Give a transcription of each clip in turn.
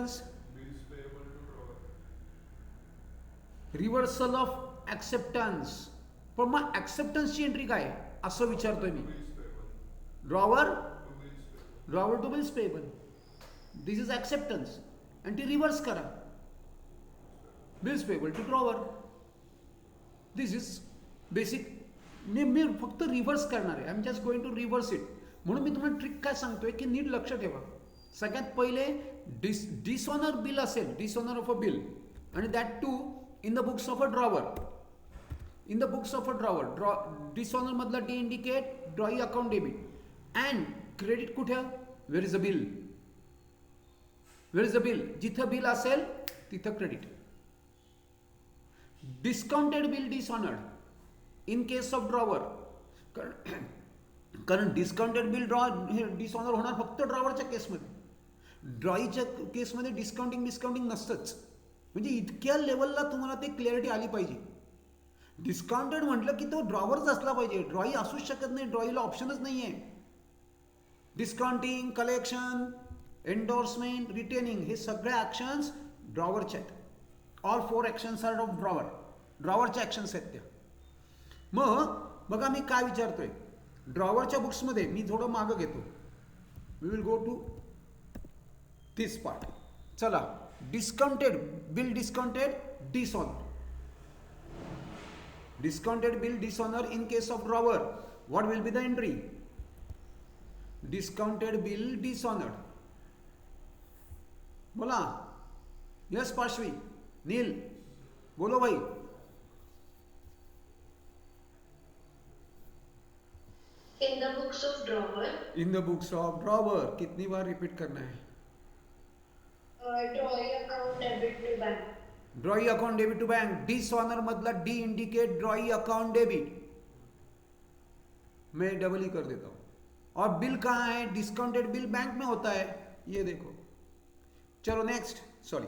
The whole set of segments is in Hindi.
acceptance, reversal of acceptance. पण मग ॲक्सेप्टन्सची एंट्री काय आहे असं विचारतोय मी. Drawer to bills payable, this is acceptance आणि ती रिव्हर्स करा, bills payable to drawer. This is basic. मी फक्त रिव्हर्स करणार आहे, I am just going to reverse it. म्हणून मी तुम्हाला ट्रिक काय सांगतोय की नीट लक्ष ठेवा. सगळ्यात पहिले डिसऑनर बिल असेल, डिसऑनर ऑफ अ बिल, आणि that to in the books of a drawer. In the books of a drawer dishonour मधला D indicate drawee account debit and credit कुठे, where is a bill, where is a bill, जिथं बिल असेल तिथं credit. Discounted bill dishonoured in case of drawer, कारण डिस्काउंटेड बिल हे डिसऑनर होणार फक्त ड्रॉवरच्या केसमध्ये. ड्रॉईच्या केसमध्ये डिस्काउंटिंग नसतंच. म्हणजे इतक्या लेवलला तुम्हाला ते क्लॅरिटी आली पाहिजे. डिस्काउंटेड म्हटलं की तो ड्रॉवरच असला पाहिजे, ड्रॉई असूच शकत नाही, ड्रॉईला ऑप्शनच नाही आहे. डिस्काउंटिंग, कलेक्शन, एन्डोर्समेंट, रिटेनिंग हे सगळे ॲक्शन्स ड्रॉवरचे आहेत. All 4 actions are of drawer, ड्रॉवरच्या ॲक्शन्स आहेत त्या. मग बघा मी काय विचारतोय, ड्रॉवरच्या बुक्समध्ये मी थोडं मागं घेतो. We will go to this part. चला, discounted bill, discounted dishonour. Discounted bill dishonor in case of drawer, what will be the entry? Discounted bill dishonored. बोला. यस पार्श्वी, नील बोलो भाई. In the books of drawer. In the books of drawer. कितनी बार रिपीट करना है? Drawing account debit to bank. Drawee account debit to bank. Dishonour मतलब D indicate drawee account debit. मैं डबल ही कर देता हूं. और बिल कहां है? डिस्काउंटेड बिल बैंक में होता है, ये देखो. चलो नेक्स्ट, सॉरी.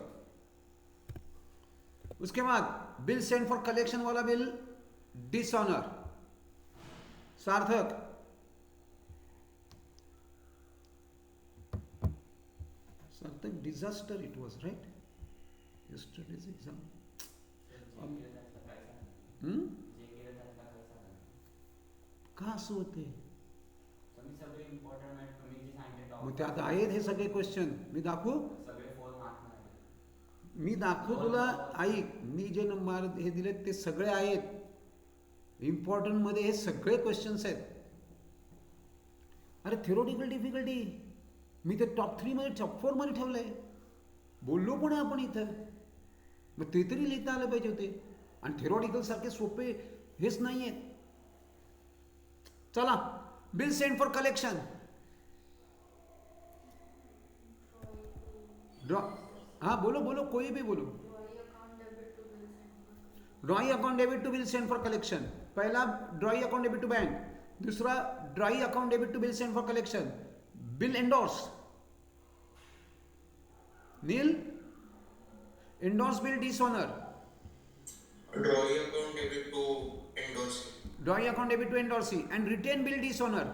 उसके बाद बिल सेंड फॉर कलेक्शन वाला बिल डिसऑनर. सार्थक, सार्थक disaster it was, right? Yesterday's exam. का असं होते? मग त्यात आहेत हे सगळे क्वेश्चन. मी दाखवू तुला. ऐक, मी जे नंबर हे दिलेत ते सगळे आहेत. इम्पॉर्टंट मध्ये हे सगळे क्वेश्चन्स आहेत. अरे थेरोटिकल डिफिकल्टी मी ते टॉप 3 मध्ये, टॉप 4 मध्ये ठेवलंय. बोललो पण आपण इथं. मग ते तरी लिहिता आलं पाहिजे होते. आणि थेरोटिकल सारखे सोपे हेच नाही आहेत. चला, बिल सेंड फॉर कलेक्शन. हाँ बोलो, कोई भी बोलो. Drawee account debit to bill send for collection. पहला drawee account debit to bank, दूसरा drawee account debit to bill send for collection. Bill endorse. नील, endorse bill dishonor. Drawing account debit to endorsee. Drawing account debit to endorsee and retain bill dishonor.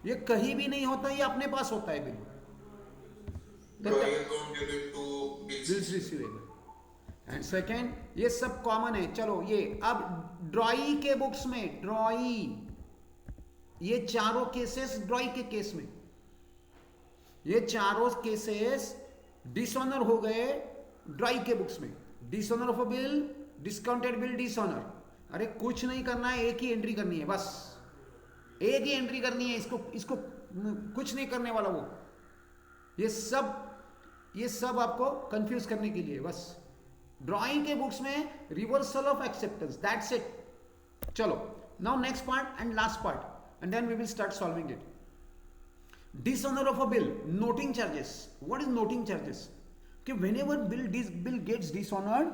ये कहीं भी नहीं होता, ये अपने पास होता है bill. Drawing account debit to bills receivable. And second, ये सब कॉमन है. चलो ये अब ड्रॉई के बुक्स में, ड्रॉई, ये चारों केसेस ड्रॉई के केस में, ये चारों केसेस डिसऑनर हो गए ड्रॉई के बुक्स में. Dishonour of a bill, discounted bill dishonour. अरे कुछ नहीं करना है, एक ही एंट्री करनी है बस. एक ही एंट्री करनी है. इसको कुछ नहीं करने वाला वो. ये सब आपको कंफ्यूज करने के लिए बस. ड्राइंग के बुक्स में reversal of acceptance, that's it. चलो now next part and last part and then we will start solving it. Dishonour of a bill, noting charges. What is noting charges? कि whenever bill gets dishonored,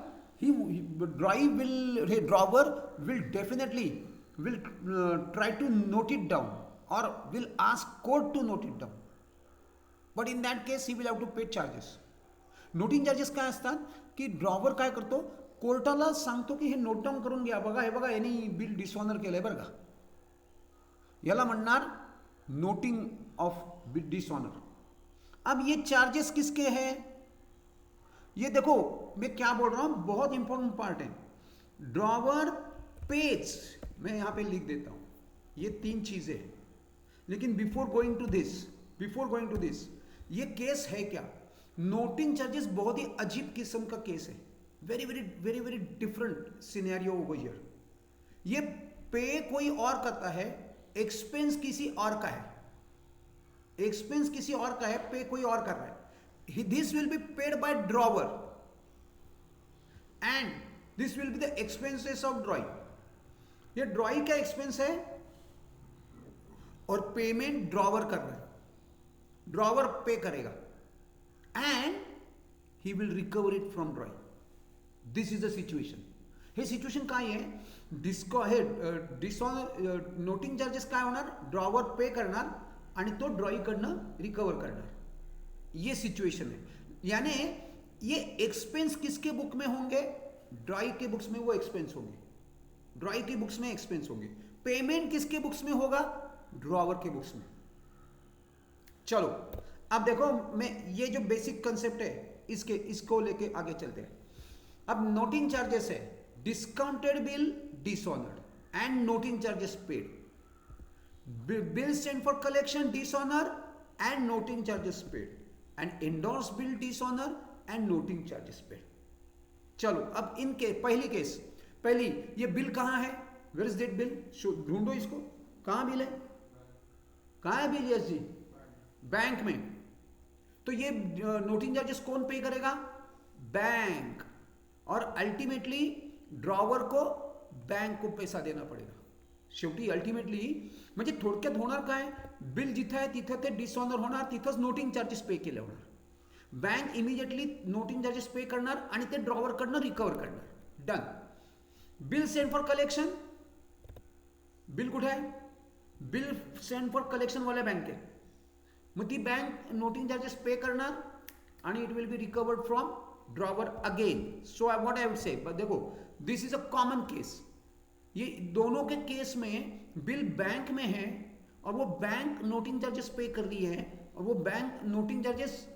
drawer will definitely try to note it down or will ask court to note it down. But in that case he will have to pay charges. Noting charges काय असतात की ड्रॉवर काय करतो, कोर्टाला सांगतो की हे नोट डाऊन करून घ्या. बघा, हे बघा, यांनी बिल डिसऑनर केलंय बरं का. याला म्हणणार नोटिंग ऑफ बिल डिसऑनर. अब ये चार्जेस किसके हैं? ये देखो मैं क्या बोल रहा हूं, बहुत इंपॉर्टेंट पार्ट है। ड्रॉवर पेज, मैं यहां पे लिख देता हूं, ये 3 चीजें हैं। लेकिन बिफोर गोइंग टू दिस, ये केस है क्या? नोटिंग चार्जेस बहुत ही अजीब किस्म का केस है, very very very very different scenario over here. ये पे कोई और करता है, एक्सपेंस किसी और का है, एक्सपेंस किसी और का है, पे कोई और कर रहा है। This will be paid by drawer and this will be the expenses of drawing. ये ड्रॉइंग का एक्सपेंस है और पेमेंट ड्रॉवर कर रहा है, ड्रॉवर पे करेगा and he will recover it from drawing. This is the situation. हे सिच्युएशन काय आहे, डिस्को हे डिसऑनर नोटिंग चार्जेस काय होणार, ड्रॉवर पे करणार आणि तो ड्रॉईकडनं रिकवर करणार, ये सिच्युएशन है। यानी ये एक्सपेंस किसके बुक में होंगे, ड्रॉई के बुक्स में वो एक्सपेंस होंगे, ड्रॉई के बुक्स में एक्सपेंस होंगे। पेमेंट किसके बुक्स में होगा, ड्रॉवर के बुक्स में। चलो अब देखो, मैं ये जो बेसिक कंसेप्ट है इसको लेके आगे चलते हैं। अब नोटिंग चार्जेस है, discounted bill dishonoured and noting charges paid, bill sent for collection dishonour and noting charges paid, and endorse bill dishonour and noting charges paid. चलो अब इनके पहली ये बिल कहां है, वेयर इज दैट बिल, ढूंढो इसको, कहां बिल है, कहां है बिल, यस जी बैंक में। तो ये नोटिंग चार्जेस कौन पे करेगा, बैंक, और अल्टीमेटली ड्रॉवर को बैंक को पैसा देना पडेगा। शेवटी अल्टिमेटली म्हणजे थोडक्यात होणार काय, बिल जिथं आहे तिथं ते डिसऑनर होणार, तिथंच नोटिंग चार्जेस पे केले होणार। बँक इमिजिएटली नोटिंग चार्जेस पे करणार आणि ते ड्रॉवरकडनं रिकवर करणार, done. Bill send for collection, bill कुठे आहे, बिल सेंड फॉर कलेक्शन वाल्या बँकेत, मग ती बँक नोटिंग चार्जेस पे करणार आणि it will be recovered from drawer again. So what I would say, देखो this is a common case. ये दोनों के केस में बिल बैंक में है और वो बैंक नोटिंग चार्जेस पे कर रही है, और वो बैंक नोटिंग चार्जेस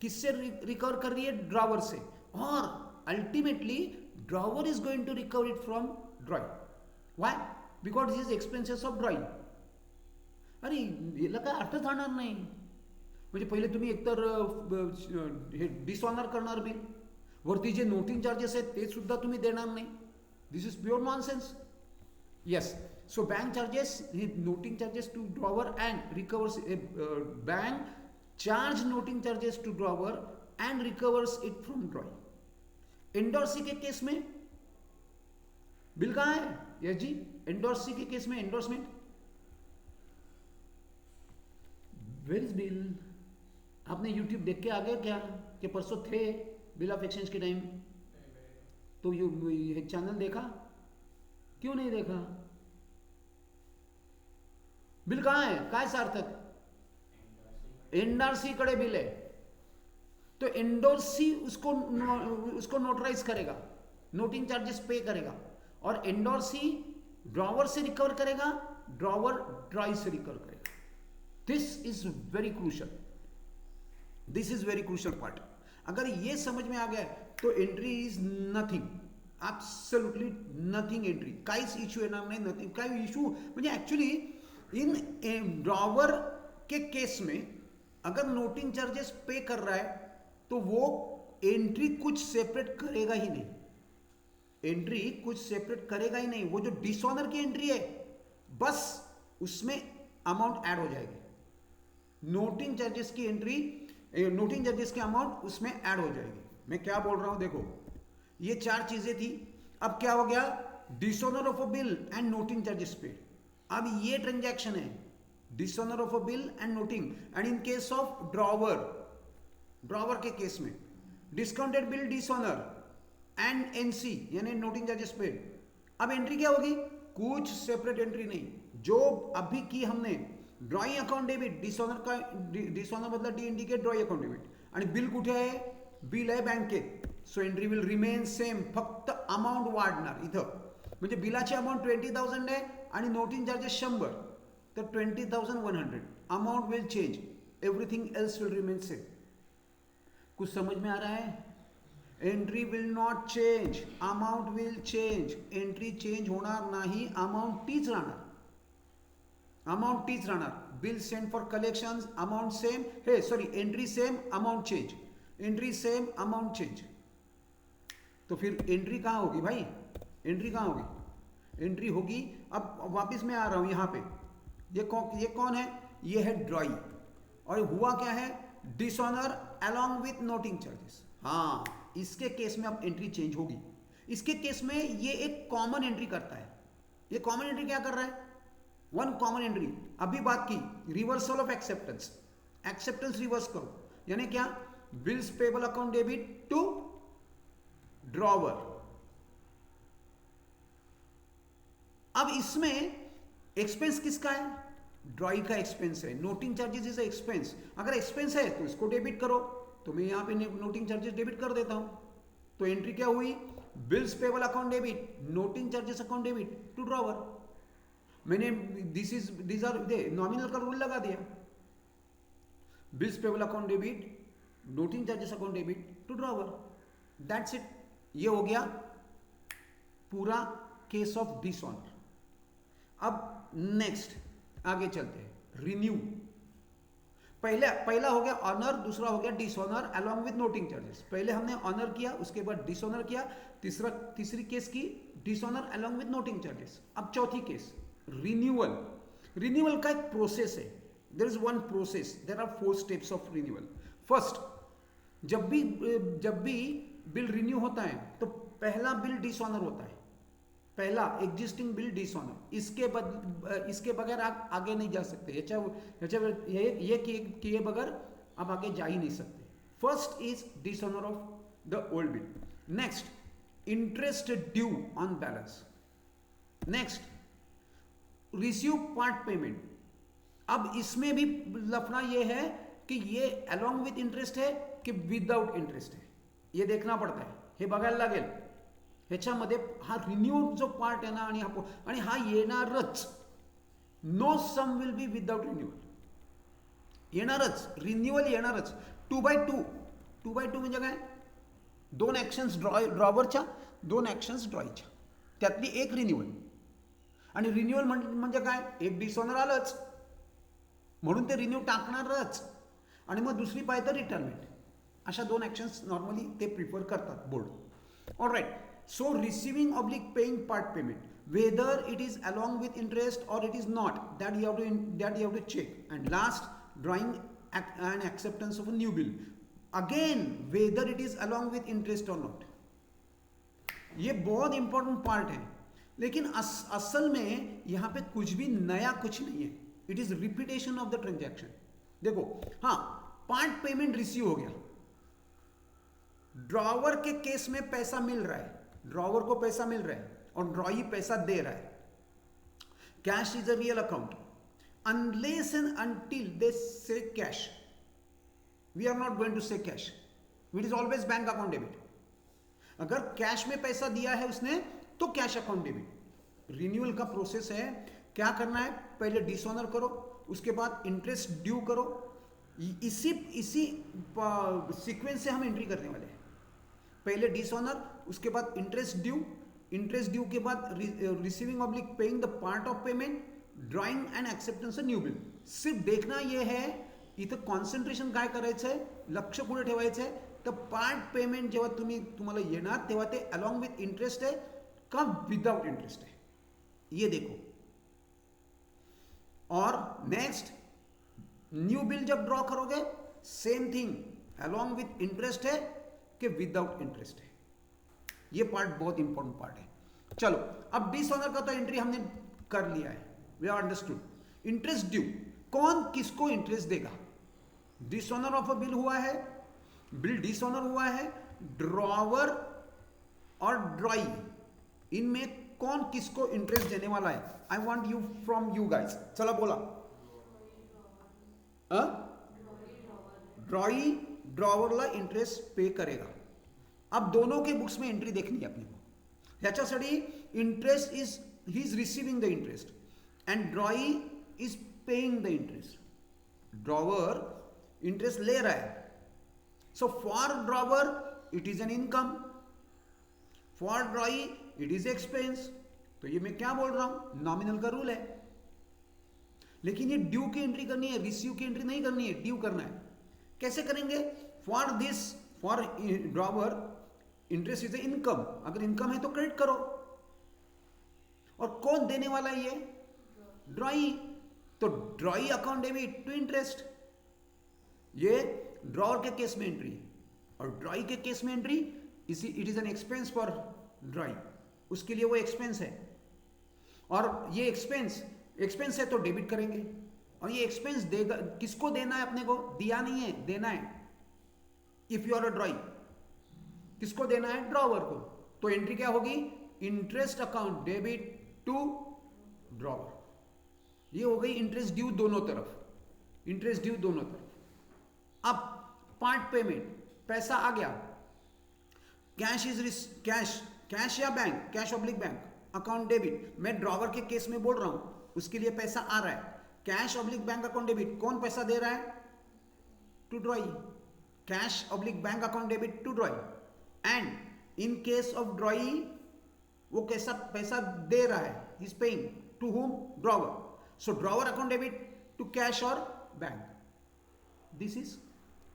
किससे रिकवर कर रही है, ड्रॉवर से, और ultimately drawer is going to recover it from drawing. Why, because this is expenses of drawing. अरे याला काय अर्थच राहणार नाही, म्हणजे पहिले तुम्ही एकतर हे डिसऑनर करणार बिल, वरती जे नोटिंग चार्जेस आहेत ते सुद्धा तुम्ही देणार नाही, this is pure nonsense. Yes, so bank charges noting charges to drawer and recovers, bank charge noting charges to drawer and recovers it from drawing। Endorsee के केस में बिल कहां है, यस जी एंडोर्सी के केस में एंडोर्समेंट, वेयर इज बिल। आपने यूट्यूब देख के आ गए क्या, कि परसों थे बिल ऑफ एक्सचेंज के टाइम, तो ये चैनल देखा, क्यों नहीं देखा, बिल कहां है, काय सार्थक, एंडोर्सी कडे बिल है, तो एंडोर्सी उसको नोटराइज करेगा, नोटिंग चार्जेस पे करेगा, और एंडोर्सी ड्रॉवर से रिकवर करेगा, ड्रॉवर ड्रॉई से रिकवर करेगा। This is very crucial, this is very crucial part. अगर ये समझ में आ गया तो entry is nothing, absolutely nothing entry, काहीच इश्यू येणार नाही, नथिंग, काही इश्यू म्हणजे ॲक्च्युली इन ड्रॉवर के केस में अगर नोटिंग चार्जेस पे कर रहा है तो वो एंट्री कुछ सेपरेट करेगा ही नहीं, एंट्री कुछ सेपरेट करेगा ही नहीं। वो जो डिसऑनर की एंट्री है बस उसमें अमाउंट ऐड हो जाएगी, नोटिंग चार्जेस की एंट्री, नोटिंग चार्जेस की अमाउंट उसमें ऐड हो जाएगी। मैं क्या बोल रहा हूं, देखो ये 4 चीजें थी, अब क्या हो गया, dishonour of a bill and noting charges paid. अब ये ट्रांजैक्शन है, dishonour of a bill and noting, and in case of drawer, drawer के केस में discounted bill dishonour and NC यानी नोटिंग चार्जेस पेड। अब एंट्री क्या होगी, कुछ सेपरेट एंट्री नहीं, जो अभी की हमने ड्रॉइंग अकाउंट डेबिट, डिसऑनर का डिसऑनर मतलब D indicate drawing account debit, आणि बिल कुठे आहे, बिल आहे बँकेत, so entry will remain same, फक्त अमाऊंट वाढणार इथं, म्हणजे बिलाची अमाऊंट 20,000 आहे आणि नोटिंग चार्जेस 100, तर 20,100 amount will change, everything else will remain same. कुछ समझ में आ रहा है, entry will not change, amount will change. Entry change होणार नाही, अमाऊंट तीच राहणार. अमाऊंट तीच राहणार. Bill send for collection, amount same, हे sorry entry same, amount change. Entry same, amount change. तो फिर एंट्री कहाँ होगी भाई? एंट्री कहाँ होगी? एंट्री होगी, अब वापस मैं आ रहा हूं यहां पे. ये कौन है? ये है ड्रॉई. और हुआ क्या है? Dishonour along with noting charges. हाँ, इसके केस में अब एंट्री चेंज होगी. इसके केस में ये एक कॉमन एंट्री करता है. ये कॉमन एंट्री क्या कर रहा है? One common entry. अभी बात की reversal of acceptance. Acceptance reverse करो, यानी क्या? Bills payable account debit to drawer. अब इसमें एक्सपेंस किसका है? ड्रॉई का एक्सपेंस है. Noting charges is expense. अगर एक्सपेंस है तो इसको डेबिट करो, तो मैं यहां पे नोटिंग चार्जेस डेबिट कर देता हूं. तो एंट्री क्या हुई? Bills payable account debit, noting charges account debit to drawer. मैंने दिस आर नॉमिनल का रूल लगा दिया. Bills payable account debit, noting charges account debit to drawer. That's it. ये हो गया पूरा केस ऑफ डिसऑनर. अब नेक्स्ट आगे चलते हैं. रिन्यू. पहला हो गया ऑनर, दूसरा हो गया dishonour along with noting charges. पहले हमने ऑनर किया, उसके बाद डिसऑनर किया. तीसरी केस की dishonour along with noting charges. अब चौथी केस रिन्यूअल. रिन्यूअल का एक प्रोसेस है. There is one process. There are 4 steps of renewal. First, जब भी बिल रिन्यू होता है तो पहला बिल डिसऑनर होता है. पहला एग्जिस्टिंग बिल डिसऑनर. इसके बगैर आप आगे नहीं जा सकते. ये किए बगैर आप आगे जा ही नहीं सकते. First is dishonour of the old bill. Next, interest due on balance. Next, receive part payment. अब इसमें भी लफड़ा ये है कि ये अलोंग विथ इंटरेस्ट है कि विदाउट इंटरेस्ट है, ये देखना पडता है. हे बघायला लागेल. ह्याच्यामध्ये हा रिन्यू जो पार्ट आहे ना, आणि हा येणारच. No sum will be without renewal. येणारच, रिन्युअल येणारच. 2/2. 2/2 म्हणजे काय? 2 ऍक्शन्स ड्रॉवरच्या, 2 ऍक्शन्स ड्रॉईच्या, त्यातली एक रिन्युअल. आणि रिन्युअल म्हणजे काय? एक डिसऑनर आलंच म्हणून ते रिन्यू टाकणारच, आणि मग दुसरी पाहिजे तर रिटर्नमेंट. अशा 2 ऍक्शन्स नॉर्मली ते प्रिफर करतात board. Alright. So receiving oblique paying part payment, whether it is along with interest or it is not, that you have to check. And last, drawing and acceptance of a new bill, again whether it is along with interest or not. ये बहुत इंपॉर्टेंट पार्ट है. लेकिन असल में यहां पे कुछ भी नया कुछ नहीं है. It is repetition of the transaction. देखो, हाँ, पार्ट पेमेंट रिसीव हो गया. ड्रॉवर के केस में पैसा मिल रहा है, ड्रॉवर को पैसा मिल रहा है और ड्रॉई पैसा दे रहा है. Cash is a real account. Unless and until they say cash, we are not going to say cash. It is always bank account debit. अगर कैश में पैसा दिया है उसने तो कैश अकाउंट डेबिट. रिन्यूअल का प्रोसेस है. क्या करना है? पहले डिसऑनर करो, उसके बाद इंटरेस्ट ड्यू करो. इसी सीक्वेंस से हम एंट्री करने वाले हैं. पहले डिसऑनर, उसके बाद इंटरेस्ट ड्यू के बाद receiving oblique paying the part of payment, drawing and acceptance a new bill. सिर्फ देखना ये है, इथं कॉन्सन्ट्रेशन काय करायचं आहे, लक्ष कुठे ठेवायचं आहे, तर पार्ट पेमेंट जेव्हा तुम्हाला येणार तेव्हा ते अलॉन्ग विथ इंटरेस्ट आहे का विदाउट इंटरेस्ट है, ये देखो. और नेक्स्ट, न्यू बिल जब ड्रॉ करोगे same thing, along with interest है कि विदाउट इंटरेस्ट है. ये पार्ट बहुत इंपॉर्टेंट पार्ट है. चलो, अब डिसऑनर का तो एंट्री हमने कर लिया है, we are understood. Interest due, कौन किसको इंटरेस्ट देगा? डिसऑनर ऑफ अ बिल हुआ है, बिल डिसऑनर हुआ है, ड्रॉवर और ड्रॉई, इनमें कौन किसको इंटरेस्ट देने वाला है? I want you from you guys. चला बोला. ड्रॉई ड्रॉवरला इंटरेस्ट पे करेगा. अब दोनों के बुक्स में एंट्री देखनी है अपने को. ह्याच्यासाठी interest is, he is receiving the interest and ड्रॉई is paying the interest. Drawer interest ले रहा है. So for drawer it is an income, for ड्रॉई it is expense. तो ये मैं क्या बोल रहा हूं, नॉमिनल का रूल है। लेकिन ये ड्यू की एंट्री करनी है, रिसीव की एंट्री नहीं करनी है, ड्यू करना है। कैसे करेंगे, for this, for drawer interest is income, अगर इनकम है तो क्रेडिट करो। और कौन देने वाला है, ये ड्रॉई, तो drawee account debit to interest, ये ड्रॉवर के केस में एंट्री, और ड्रॉई के केस में एंट्री इसी, it is an expense for drawee, उसके लिए वो एक्सपेंस है। और ये एक्सपेंस है तो डेबिट करेंगे। और ये एक्सपेंस देगा, किसको देना है, अपने को दिया नहीं है, देना है। If you are a drawee, किसको देना है, ड्रॉवर को। तो एंट्री क्या होगी, interest account debit to drawer. ये हो गई इंटरेस्ट ड्यू दोनों तरफ, इंटरेस्ट ड्यू दोनों तरफ। अब पार्ट पेमेंट, पैसा आ गया, कैश इज कैश या bank, cash oblique bank, account debit. मैं ड्रॉवर के केस में बोल रहा हूं, उसके लिए पैसा आ रहा है, cash oblique bank account debit. कौन पैसा दे रहा है, to drawee, cash oblique bank account debit to drawee. And in case of drawee वो कैसा पैसा दे रहा है, is paying to whom, drawer. So drawer account debit to cash और bank, this is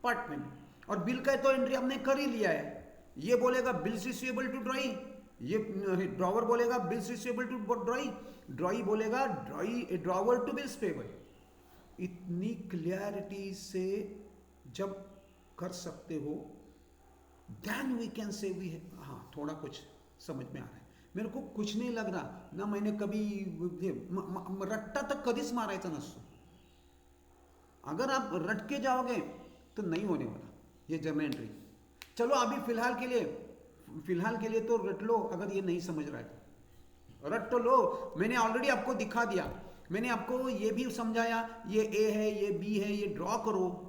part payment. और बिल का तो एंट्री हमने कर ही लिया है, ये बोलेगा बिल्स रिसीवेबल टू ड्रॉई, ये ड्रॉवर बोलेगा bills receivable to drawee, drawee बोलेगा ड्रॉवर टू बिल्स पेबल। इतनी क्लियरिटी से जब कर सकते हो, then we can say we, हाँ थोड़ा कुछ समझ में आ रहा है। मेरे को कुछ नाही लग रहा ना, मैंने कभी रट्टा तर कधीच मारायचा नसतो। अगर आप रट के जाओगे तो नहीं होने वाला ये जर्नल एंट्री। चलो अभी फिलहाल के लिए तो रट लो, अगर ये नहीं समझ रहा है तो रट तो लो। मैंने ऑलरेडी आपको दिखा दिया, मैंने आपको ये भी समझाया, ये ए है, ये बी है, ये ड्रॉ करो।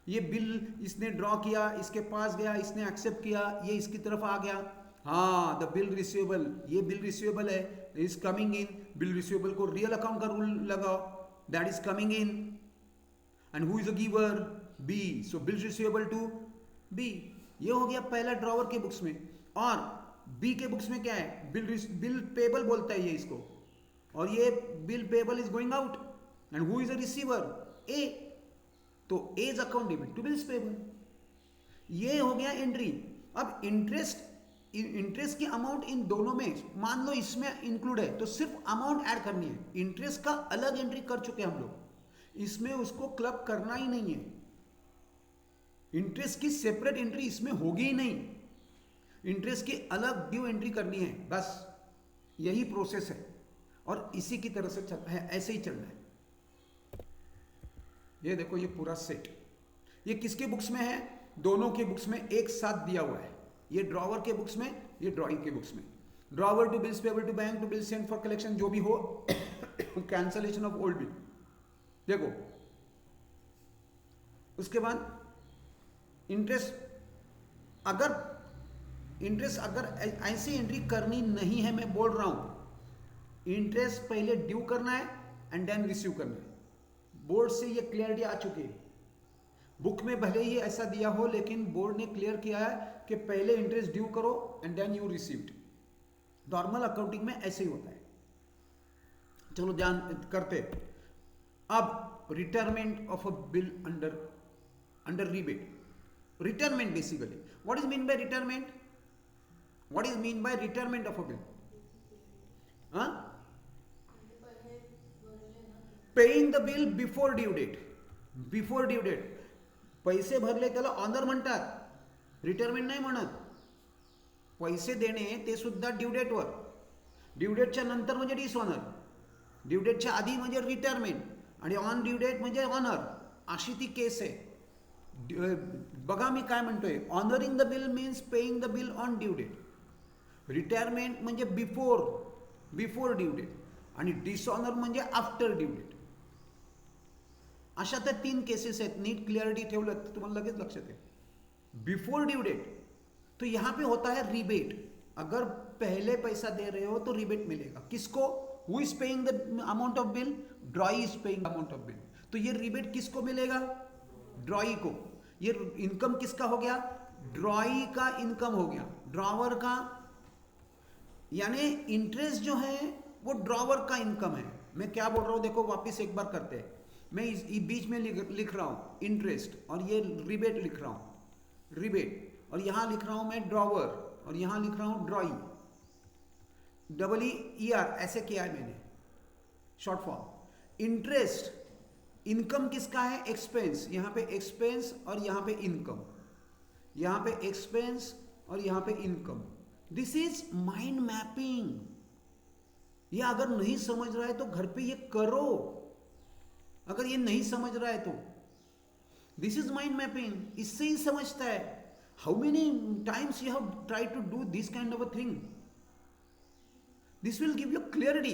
ये बिल इसने ड्रॉ किया, इसके पास गया, इसने एक्सेप्ट किया, ये इसकी तरफ आ गया। हाँ, द बिल रिसीवेबल, ये बिल रिसीवेबल है, is coming in. Bill receivable को रियल अकाउंट का रूल लगाओ, that is coming in. And who is a giver, B, so bill receivable to B. ये हो गया पहला ड्रॉवर के बुक्स में। और बी के बुक्स में क्या है, बिल पेबल बोलता है ये इसको, और ये bill payable is going out. And who is a receiver, ए, तो as account debit to bills payable. ये हो गया एंट्री। अब इंटरेस्ट की अमाउंट इन दोनों में, मान लो इसमें इंक्लूड है तो सिर्फ अमाउंट ऐड करनी है। इंटरेस्ट का अलग एंट्री कर चुके हैं हम लोग, इसमें उसको क्लब करना ही नहीं है। इंटरेस्ट की सेपरेट एंट्री इसमें होगी ही नहीं, इंटरेस्ट की अलग ड्यू एंट्री करनी है, बस यही प्रोसेस है। और इसी की तरह से चल है, ऐसे ही चलना है। ये देखो ये पूरा सेट, ये किसके बुक्स में है, दोनों के बुक्स में एक साथ दिया हुआ है। ये ड्रॉवर के बुक्स में, ये ड्रॉइंग के बुक्स में। Drawer to bills payable to bank to bill send for collection, जो भी हो, कैंसलेशन ऑफ ओल्ड बिल। देखो उसके बाद इंटरेस्ट अगर ऐसी एंट्री करनी नहीं है, मैं बोल रहा हूं इंटरेस्ट पहले ड्यू करना है एंड देन रिसीव करना है। बोर्ड से ये क्लियरिटी आ चुकी है। बुक में भले ही ऐसा दिया हो, लेकिन बोर्ड ने क्लियर किया है कि पहले इंटरेस्ट ड्यू करो and then you received. Normal accounting में ऐसे ही होता है। चलो ध्यान करते। अब retirement of a bill under rebate. Retirement basically, what is mean by retirement? What is mean by retirement of a bill? Paying the bill before due date. Before due date पैसे भरले त्याला ऑनर म्हणतात, रिटायरमेंट नाही म्हणत. पैसे देणे ते सुद्धा ड्यू डेटवर. ड्यू डेटच्या नंतर म्हणजे डिसऑनर, ड्यू डेटच्या आधी म्हणजे रिटायरमेंट आणि ऑन ड्यू डेट म्हणजे ऑनर. अशी ती केस आहे. बघा मी काय म्हणतोय, honouring the bill means paying the bill on due date. Retirement म्हणजे बिफोर ड्यू डेट आणि डिसऑनर म्हणजे आफ्टर ड्यू डेट. अशा त्या 3 केसेस आहेत. नीट क्लियरिटी ठेवलं तर तुम्हाला लगेच लक्षात येईल. बिफोर ड्यू डेट तो यहां पे होता है रिबेट. अगर पहले पैसा दे रहे हो तो रिबेट मिलेगा. किसको? Who is paying the amount of bill? ड्रॉई is paying amount of bill. तो ये रिबेट किसको मिलेगा? ड्रॉई को. ये इनकम किसका हो गया? ड्रॉई का इनकम हो गया, ड्रॉवर का, यानी इंटरेस्ट जो है वो ड्रॉवर का इनकम है। मैं क्या बोल रहा हूं देखो, वापस एक बार करते हैं। मैं इस बीच में लिख रहा हूं इंटरेस्ट, और ये रिबेट लिख रहा हूं, रिबेट, और यहां लिख रहा हूं मैं ड्रॉवर, और यहां लिख रहा हूं ड्रॉई, ER ऐसे किया है मैंने, शॉर्ट फॉर्म। इंटरेस्ट इनकम किसका है? एक्सपेंस, यहां पे एक्सपेंस और यहां पे इनकम, यहां पे एक्सपेंस और यहां पे income. This is mind mapping. ये अगर नहीं समझ रहा है तो घर पे ये करो, अगर ये नहीं समझ रहा है तो। दिस इज माइंड मैपिंग, इससे ही समझता है। How many times you have try to do this kind of a thing, this will give you clarity.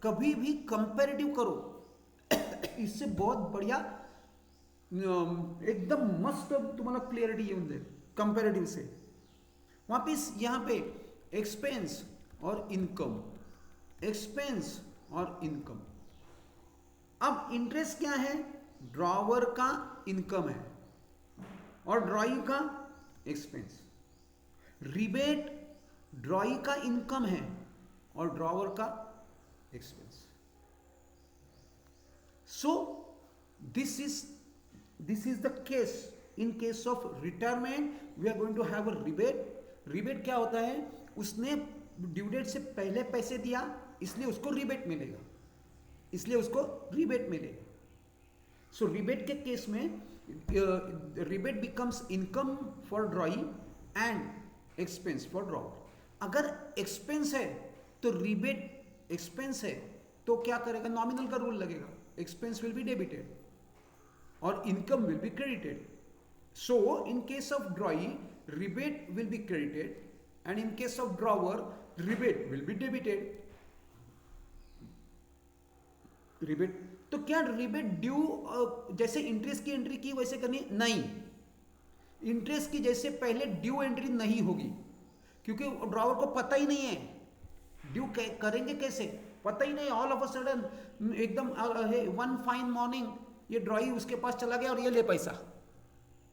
कभी भी कंपैरेटिव करो, इससे बहुत बढ़िया एकदम मस्त तुम्हाला क्लियरिटी येऊन जाईल कंपैरेटिव से। वापिस यहां पे एक्सपेंस और इनकम, एक्सपेंस और इनकम। अब इंटरेस्ट क्या है? ड्रॉवर का इनकम है और ड्रॉई का एक्सपेंस। रिबेट ड्रॉई का इनकम है और ड्रॉवर का expense. So this is the case. In case of retirement we are going to have a rebate. Rebate क्या होता है? उसने ड्यू डेट से पहले पैसे दिया, इसलिए उसको रिबेट मिलेगा, इसलिए उसको रिबेट मिलेगा। सो रिबेट के केस में rebate becomes income for ड्रॉई and expense for drawer. अगर एक्सपेंस है तो रिबेट एक्सपेंस है तो क्या करेगा? नॉमिनल का रूल लगेगा, एक्सपेंस विल बी डेबिटेड और income will be credited. So in case of ड्रॉई rebate will be credited and in case of drawer rebate will be debited. rebate तो क्या rebate ड्यू जैसे इंटरेस्ट की एंट्री की वैसे करनी? नहीं, इंटरेस्ट की जैसे पहले ड्यू एंट्री नहीं होगी, क्योंकि ड्रॉवर को पता ही नहीं है ड्यू करेंगे कैसे, पता ही नहीं। ऑल ऑफ अ सडन एकदम वन फाइन मॉर्निंग ये ड्रॉई उसके पास चला गया और ये ले पैसा,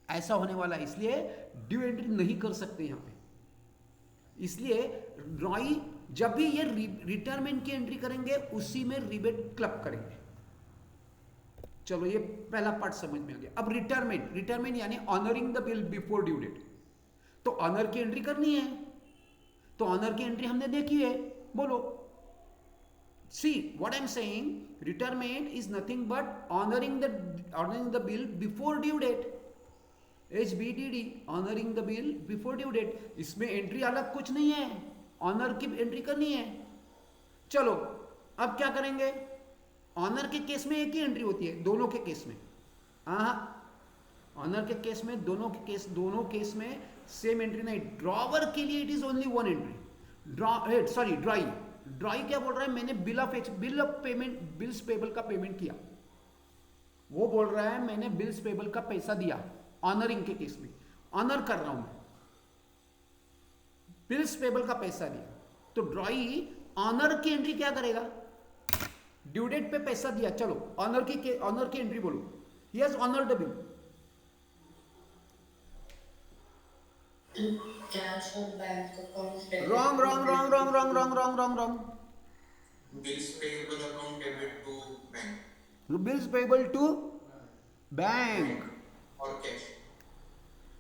ऐसा होने वाला है। इसलिए ड्यू एंट्री नहीं कर सकते यहां पे। इसलिए ड्रॉई जब भी ये रिटायरमेंट की एंट्री करेंगे उसी में रिबेट क्लब करेंगे। चलो ये पहला पार्ट समझ में आ गया। अब रिटायरमेंट यानी honouring the bill before due date. तो ऑनर की एंट्री करनी है, तो ऑनर की एंट्री हमने देखी है, बोलो। See what I am saying, retirement is nothing but honouring the bill before due date. HBDD honouring the bill before due date. इसमें एंट्री अलग कुछ नहीं है, ऑनर की एंट्री करनी है। चलो अब क्या करेंगे? ऑनर के केस में एक ही एंट्री होती है, दोनों के केस में। ऑनर के केस में दोनों केस में सेम एंट्री नहीं। ड्रॉवर के लिए it is only one entry. Sorry ड्रॉई क्या बोल रहा है? मैंने bill of payment, bills payable का पेमेंट किया। वो बोल रहा है मैंने बिल्स पेबल का पैसा दिया। ऑनरिंग के केस में ऑनर कर रहा हूं मैं, बिल्स पेबल का पैसा दिया। तो ड्रॉई ऑनर की एंट्री क्या करेगा? ड्यू डेट पे पैसा दिया, चलो ऑनर की एंट्री बोलो, he has honoured the bill. Cash or bank account debit. Wrong. Bills payable account debit to bank. Bills payable to bank और कैश।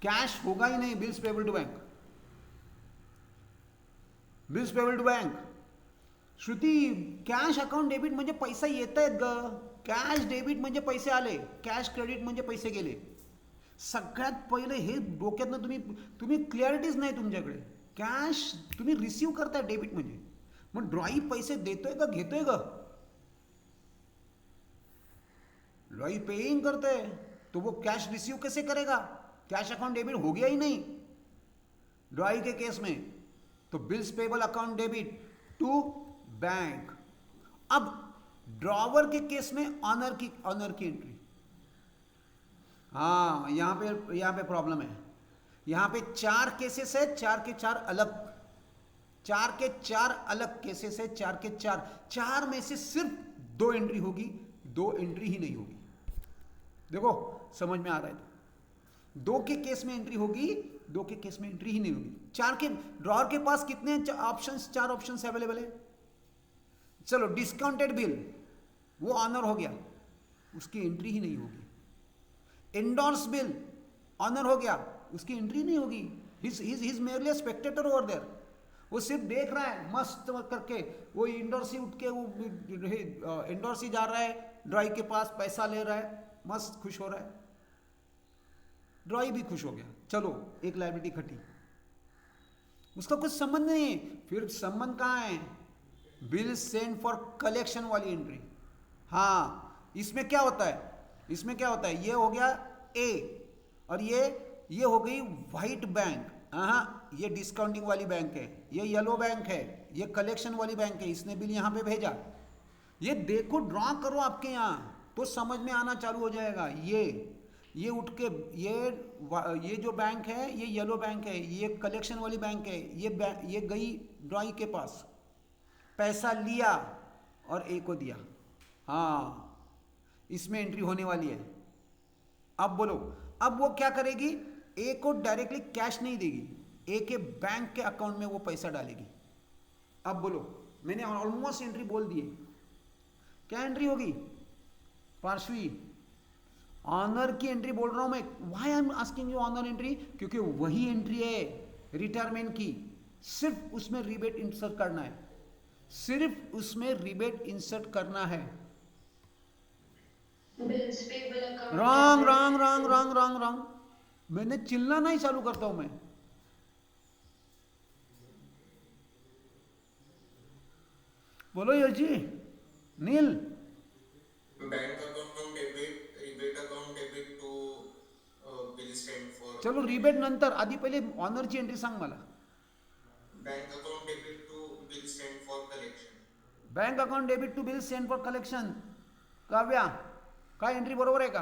कैश होगा ही नहीं। Bills payable to bank, bills payable to bank. Shruti cash account debit म्हणजे पैसा येत आहेत ग. कॅश डेबिट म्हणजे पैसे आले, कॅश क्रेडिट म्हणजे पैसे गेले. सगळ्यात पहिले हे डोक्यातनं तुम्ही क्लॅरिटीच नाही तुमच्याकडे. कॅश तुम्ही रिसीव करताय डेबिट म्हणजे, मग ड्रॉई पैसे देतोय का घेतोय ग? ड्रॉई पेइंग करते हैं तो वो कैश रिसीव कैसे करेगा? कैश अकाउंट डेबिट हो गया ही नहीं ड्रॉई के केस में. तो bills payable account debit to bank. अब ड्रॉवर के केस में ऑनर की एंट्री. हाँ यहां पे प्रॉब्लम है. यहां पे 4 केसेस है, 4 के 4 अलग केसेस है. 4 के 4 में से सिर्फ 2 एंट्री होगी, 2 एंट्री ही नहीं होगी. देखो समझ में आ रहा है? 2 के केस में एंट्री होगी, 2 के केस में एंट्री ही नहीं होगी। 4 के ड्रॉअर के पास कितने ऑप्शंस, 4 ऑप्शंस अवेलेबल है। चलो डिस्काउंटेड बिल वो ऑनर हो गया, उसकी एंट्री ही नहीं होगी। एंडोर्स बिल ऑनर हो गया, उसकी एंट्री नहीं होगी। He's merely a spectator over there. वो सिर्फ देख रहा है मस्त करके, वो इंडोर्सी उठ के वो इंडोर्सी जा रहा है ड्रॉई के पास, पैसा ले रहा है, मस्त खुश हो रहा है, ड्रॉई भी खुश हो गया। चलो एक लायबिलिटी खटी, उसका कुछ संबंध नहीं है। फिर संबंध कहाँ है? बिल सेंड फॉर कलेक्शन वाली एंट्री। हाँ, इसमें क्या होता है, इसमें क्या होता है, ये हो गया ए और ये हो गई व्हाइट बैंक। हाँ, ये डिस्काउंटिंग वाली बैंक है, ये येलो बैंक है, ये कलेक्शन वाली बैंक है। इसने बिल यहाँ पे भेजा, ये देखो ड्रॉ करो आपके यहाँ तो समझ में आना चालू हो जाएगा। ये उठ के ये जो बैंक है ये येलो बैंक है, ये कलेक्शन वाली बैंक है, ये गई ड्रॉई के पास, पैसा लिया और ए को दिया। हाँ, इसमें एंट्री होने वाली है। अब बोलो, अब वो क्या करेगी? ए को डायरेक्टली कैश नहीं देगी, ए के बैंक के अकाउंट में वो पैसा डालेगी। अब बोलो, मैंने ऑलमोस्ट एंट्री बोल दी है, क्या एंट्री होगी? पार्श्वी ऑनर की एंट्री बोल रहा हूं मैं। Why I am asking you honour entry? क्योंकि वही एंट्री है रिटायरमेंट की, सिर्फ उसमें रिबेट इंसर्ट करना है, सिर्फ उसमें रिबेट इंसर्ट करना है। Bills payable account wrong debit wrong wrong to wrong wrong wrong, मैंने चिल्लाना ही चालू करता हूं मैं। बोलो Yash ji, Neel. Bank account debit, rebate account debit to bill sent for. चलो रिबेट नंतर, आधी पहिले ऑनरची एंट्री सांग मला। Bank account debit to bill sent for collection. Bank account debit to bill send for collection. Kavya, काय एंट्री बरोबर आहे का?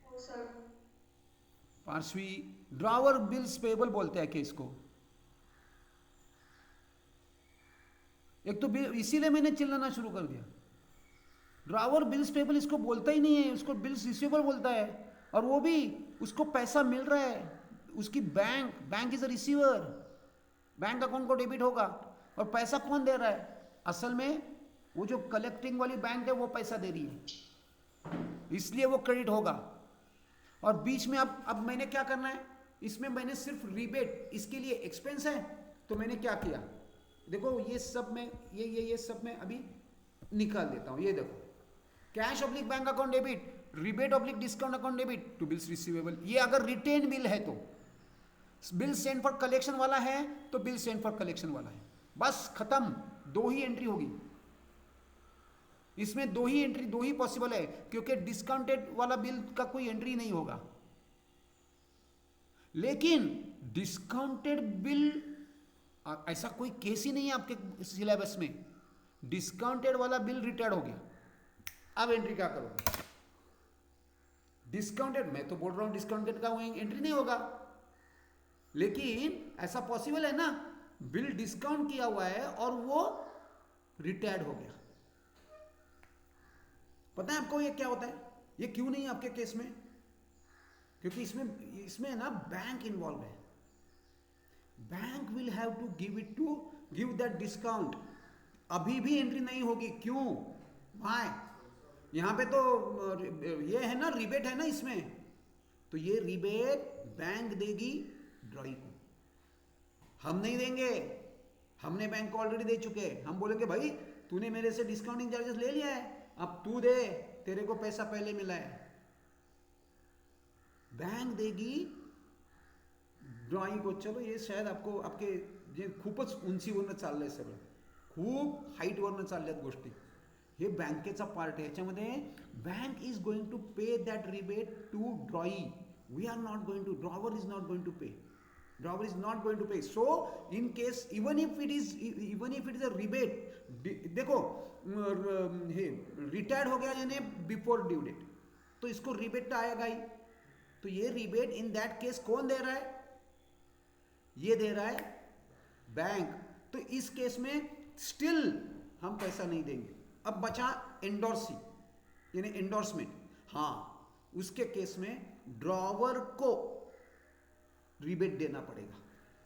हो sir. Parshvi, drawer bills payable बोलते हैं केस को। एक तो बिल, इसीलिए मैंने चिल्लाना शुरू कर दिया। ड्रॉवर बिल्स पेबल इसको बोलता ही नहीं है, उसको बिल्स रिसीवेबल बोलता है। और वो भी उसको पैसा मिल रहा है, उसकी bank is a receiver, bank account को डेबिट होगा। और पैसा कौन दे रहा है? असल में वो जो कलेक्टिंग वाली बैंक है वो पैसा दे रही है, इसलिए वो क्रेडिट होगा। और बीच में अब मैंने क्या करना है, इसमें मैंने सिर्फ रिबेट, इसके लिए एक्सपेंस है तो मैंने क्या किया, देखो ये सब में ये सब में अभी निकाल देता हूं। ये देखो, cash oblique bank account debit, rebate oblique discount account debit to bills receivable. ये अगर रिटेन बिल है तो, बिल सेंड फॉर कलेक्शन वाला है तो बिल सेंड फॉर कलेक्शन वाला है, बस खत्म। 2 ही एंट्री होगी इसमें, 2 ही पॉसिबल है, क्योंकि डिस्काउंटेड वाला बिल का कोई एंट्री नहीं होगा। लेकिन डिस्काउंटेड बिल, ऐसा कोई केस ही नहीं है आपके सिलेबस में। डिस्काउंटेड वाला बिल रिटायर्ड हो गया, अब एंट्री क्या करोगे? डिस्काउंटेड, मैं तो बोल रहा हूं डिस्काउंटेड का एंट्री नहीं होगा, लेकिन ऐसा पॉसिबल है ना, बिल डिस्काउंट किया हुआ है और वो रिटायर्ड हो गया। पता है आपको ये क्या होता है? ये क्यों नहीं है आपके केस में? क्योंकि इसमें ना बैंक इन्वॉल्व है। Bank will have to give that discount. अभी भी एंट्री नहीं होगी, क्यों? वाई? यहां पे तो ये है ना, रिबेट है ना इसमें, तो ये रिबेट बैंक देगी ड्रॉई को, हम नहीं देंगे। हमने बैंक को ऑलरेडी दे चुके हैं। हम बोलेंगे भाई तूने मेरे से डिस्काउंटिंग चार्जेस ले लिया है, अब तू दे, तेरे को पैसा पहले मिला है। बैंक देगी ड्रॉई को। चलो ये शायद आपको आपके जे खूपच उंचीवरनं चाललंय सगळं, खूप हाईटवरनं चालल्यात गोष्टी। हे बँकेचा पार्ट आहे, याच्यामध्ये bank is going to pay that rebate to drawee. We are not going to, drawer is not going to pay, drawer is not going to pay. So in case even if it is a rebate, देखो हे रिटायर्ड हो गया यानी बिफोर ड्यू डेट, तो इसको रिबेट आएगा ही. तो ये रिबेट इन दैट केस कौन दे रहा है? ये दे रहा है बैंक. तो इस केस में स्टिल हम पैसा नहीं देंगे. अब बचा एंडोर्सी यानी एंडोर्समेंट. हाँ, उसके केस में ड्रॉवर को रिबेट देना पड़ेगा,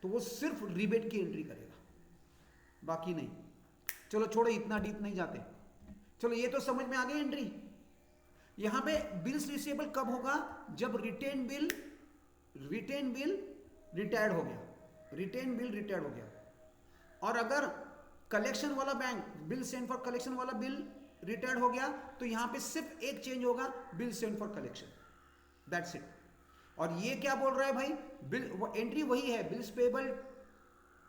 तो वो सिर्फ रिबेट की एंट्री करेगा, बाकी नहीं। चलो छोड़ो, इतना डीप नहीं जाते। चलो ये तो समझ में आ गई एंट्री। यहां पे बिल्स रिसीवेबल कब होगा? जब रिटेन बिल रिटायर्ड हो गया, रिटेन बिल रिटायर्ड हो गया। और अगर कलेक्शन वाला bank, bill send for collection वाला बिल रिटायर्ड हो गया, तो यहां पे सिर्फ एक चेंज होगा, bill send for collection, that's it. और ये क्या बोल रहा है भाई? बिल एंट्री वही है, bills payable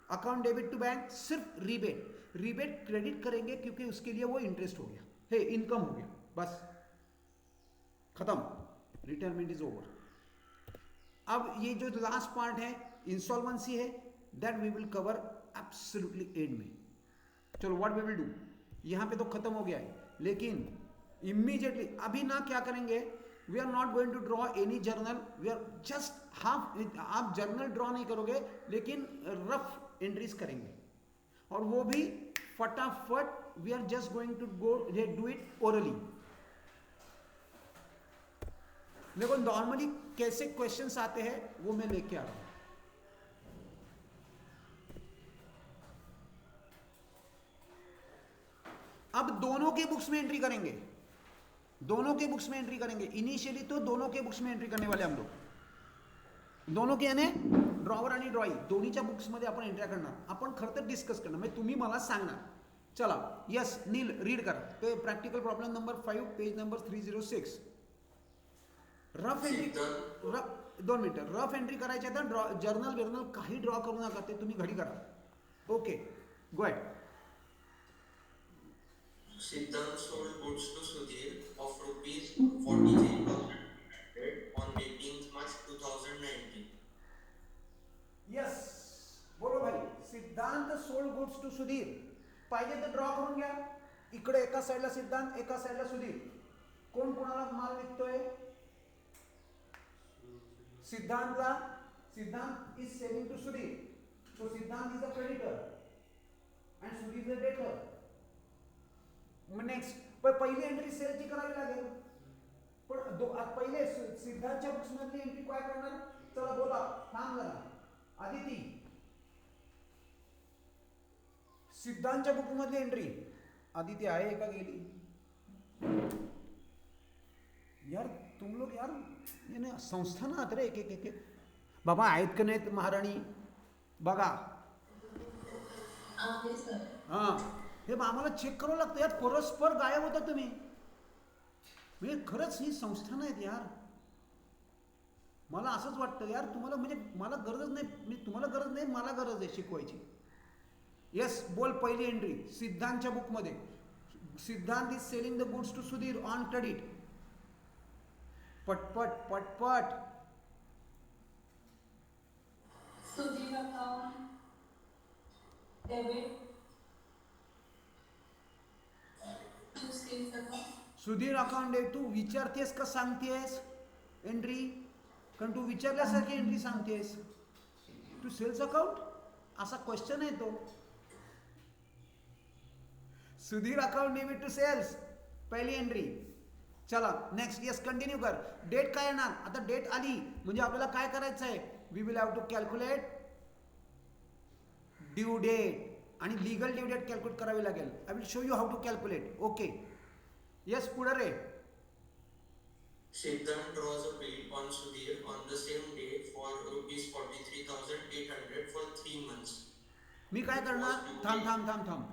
account debit to bank, सिर्फ रिबेट क्रेडिट करेंगे क्योंकि उसके लिए वो इंटरेस्ट हो गया, हे इनकम हो गया, बस खत्म, रिटायरमेंट इज ओवर। अब ये जो लास्ट पार्ट है इंसॉल्वेंसी है, that we will cover absolutely end में। चलो व्हाट वी विल डू, यहां पे तो खत्म हो गया है, लेकिन इमीडिएटली अभी ना क्या करेंगे, we are not going to draw any journal, we are just half, आप जर्नल ड्रॉ नहीं करोगे लेकिन रफ एंट्रीज करेंगे, और वो भी फटाफट। We are just going to do it orally. देखो नॉर्मली कैसे क्वेश्चंस आते हैं वो मैं लेके आ रहा हूं। अब दोनों के बुक्स में एंट्री करेंगे, दोनों के बुक्स में एंट्री करेंगे। इनिशियली तो दोनों के बुक्स में एंट्री करने वाले हम लोग, दोनों के याने ड्रॉवर आणि ड्रॉई दोन्हीच्या बुक्समध्ये आपण एंट्री करणार, आपण खरं तर डिस्कस करणार, म्हणजे तुम्ही मला सांगणार। चला यस नील रीड करा, ते practical problem number 5 page number 306। Rough entry, 2 मिनिटं, रफ एंट्री करायची तर जर्नल बिर्नल काही ड्रॉ करू नका, ते तुम्ही घडी करा। Okay go ahead. Siddhant sold goods to Sudhir of rupees 43,000 on 18th March 2019. Yes बोलो भाई, सिद्धांत सोल्ड गुड्स टू सुधीर। पाहिजे तर ड्रॉ करून घ्या, इकडे एका साईडला सिद्धांत, एका साईडला सुधीर। कोण कोणाला माल विकतोय? सिद्धांतला, सिद्धांत इज सेलिंग टू सुधीर, सो सिद्धांत is a creditor and Sudhir is a debtor. Next, पण पहिली एंट्री सेलची करावी लागेल, पण पहिले सिद्धांतच्या बुक्स मधली एंट्री काय करणार? चला बोला, थांब जरा आदिती, सिद्धांतच्या बुक मधली एंट्री आदिती आहे का गेली? यार तुम लोग यार याने संस्थान आहात रे, एक एक एक बाबा आहेत का नाहीत महाराणी बघा। हां हे आम्हाला चेक करावं लागतं यार, परस्पर गायब होता तुम्ही, म्हणजे खरंच ही संस्थान आहेत यार। मला असंच वाटतं यार, तुम्हाला म्हणजे मला गरज नाही, मी तुम्हाला गरज नाही, मला गरज आहे शिकवायची। यस बोल, पहिली एंट्री सिद्धांतच्या बुकमध्ये, Siddhant is selling the goods to Sudhir on credit. पटपट पटपट। Sudhir account debit to sales account. Sudhir account आहे, तू विचारतेस का सांगतेस एंट्री? कारण तू विचारल्यासारखी एंट्री सांगतेस, टू सेल्स अकाउंट असा क्वेश्चन आहे तो। Sudhir account debit to sales, पहिली एंट्री। चला नेक्स्ट, यस कंटिन्यू कर। डेट काय येणार? आता डेट आली म्हणजे आपल्याला काय करायचं आहे? We will have to calculate due date आणि लीगल ड्यू डेट कॅल्क्युलेट करावी लागेल। I will show you how to calculate. Okay yes पुढे रे। Siddhant draws a bill on Sudhir on the same day for rupees 43,800 for 3 months. मी काय करणार? थांब थांब थांब थांब,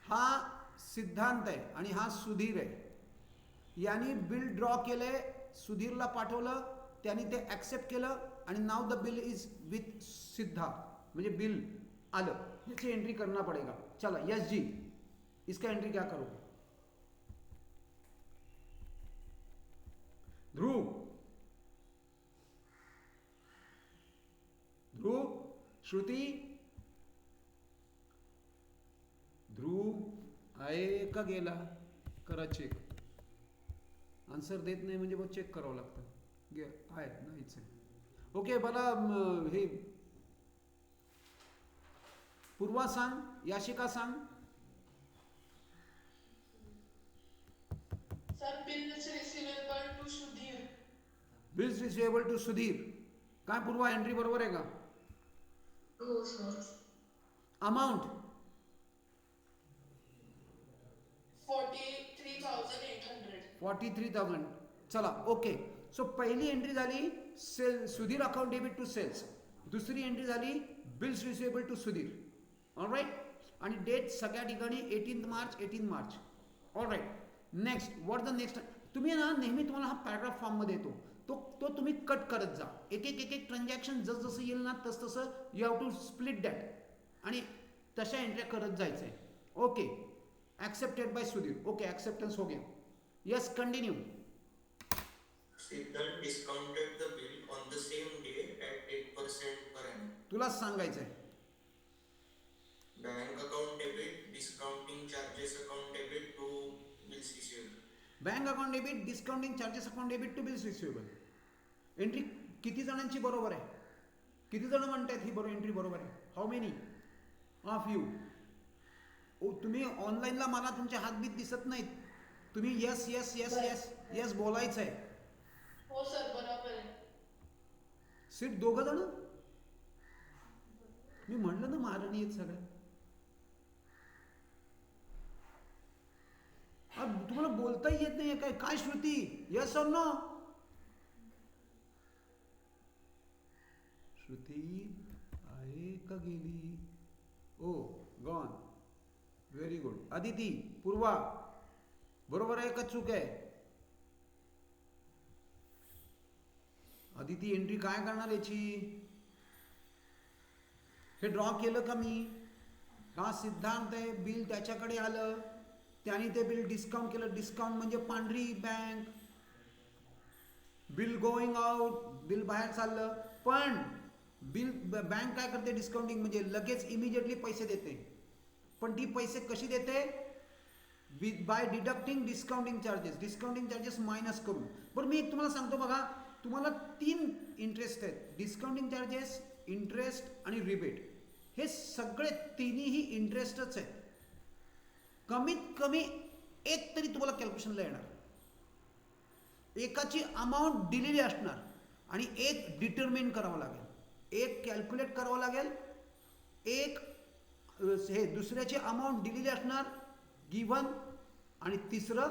हा सिद्धांत आहे आणि हा सुधीर आहे, यांनी बिल ड्रॉ केले, सुधीरला पाठवलं, त्यांनी ते ॲक्सेप्ट केलं आणि नाव the bill is with Siddharth, म्हणजे बिल आलं, याची एंट्री करना पड़ेगा। चला यस जी, इसका एंट्री क्या करोगे? ध्रुव, ध्रुव, श्रुति, ध्रुव आहे का गेला? करा चेक, आन्सर देत नाही म्हणजे मग चेक करावं लागतं। आहे नाहीच आहे। ओके मला हे पूर्वा सांग, याशिका सांग। Sir, bill is receivable to Sudhir. Bills receivable to Sudhir. काय पूर्वा एंट्री बरोबर आहे का? हो सर. अमाऊंट 43,800. 43,000. चला ओके. सो पहिली एंट्री झाली Sudhir account debit to sales. दुसरी एंट्री झाली bills receivable to Sudhir. Alright. आणि डेट सगळ्या ठिकाणी 18 March 18 March. Alright. Next what the next. तुम्ही ना नेहमी तुम्हाला हा पॅराग्राफ फॉर्ममध्ये येतो तो तुम्ही कट करत जा. एक एक ट्रान्झॅक्शन जसं येईल ना तसं you have to split that आणि तशा एंट्र्या करत जायचं आहे. Okay. Accepted by Sudhir. Okay acceptance हो गया. Yes continue. Siddharth discounted the bill on the same day at 8% per annum. तुला सांगायचं आहे. Bank account debit, discounting charges account debit to bills receivable. Bank account debit discounting charges account debit to bills receivable. Entry किती जणांची बरोबर आहे? किती जण म्हणतात ही बरोबर एंट्री बरोबर आहे? How many of you? तुम्ही ऑनलाईनला मला तुमचे हातबीत दिसत नाहीत. तुम्ही yes yes yes yes yes बोलायचं आहे. हो सर बरोबर आहे. सीट दोघं जण. मी म्हणलं ना महाराणी आहेत सगळ्या. तुम्हाला बोलताही येत नाहीये काय? काय श्रुती? यस और नो? श्रुती आहे का गेली? Oh gone. Very good. Aditi, Purva बरोबर आहे का चूक आहे? अदिती एंट्री काय करणार याची? हे ड्रॉ केलं का मी? हा सिद्धांत आहे. बिल त्याच्याकडे आलं, त्याने ते बिल डिस्काउंट केलं. डिस्काउंट म्हणजे पांढरी bank. Bill going out, bill बाहेर चाललं. पण बिल बँक काय करते? डिस्काउंटिंग म्हणजे लगेच इमिजिएटली पैसे देते. पण ती पैसे कशी देते? By deducting discounting charges. Discounting charges minus करून. बरं मी एक तुम्हाला सांगतो बघा, तुम्हाला 3 इंटरेस्ट आहेत. डिस्काउंटिंग चार्जेस, इंटरेस्ट आणि रिबेट. हे सगळे तिन्ही इंटरेस्टच आहेत. कमीत कमी एक तरी तुम्हाला कॅल्क्युलेशनला येणार. एकाची अमाऊंट दिलेली असणार आणि एक डिटर्मिन करावं लागेल. एक कॅल्क्युलेट करावं लागेल. एक हे दुसऱ्याची अमाऊंट दिलेली असणार गिव्हन आणि तिसरं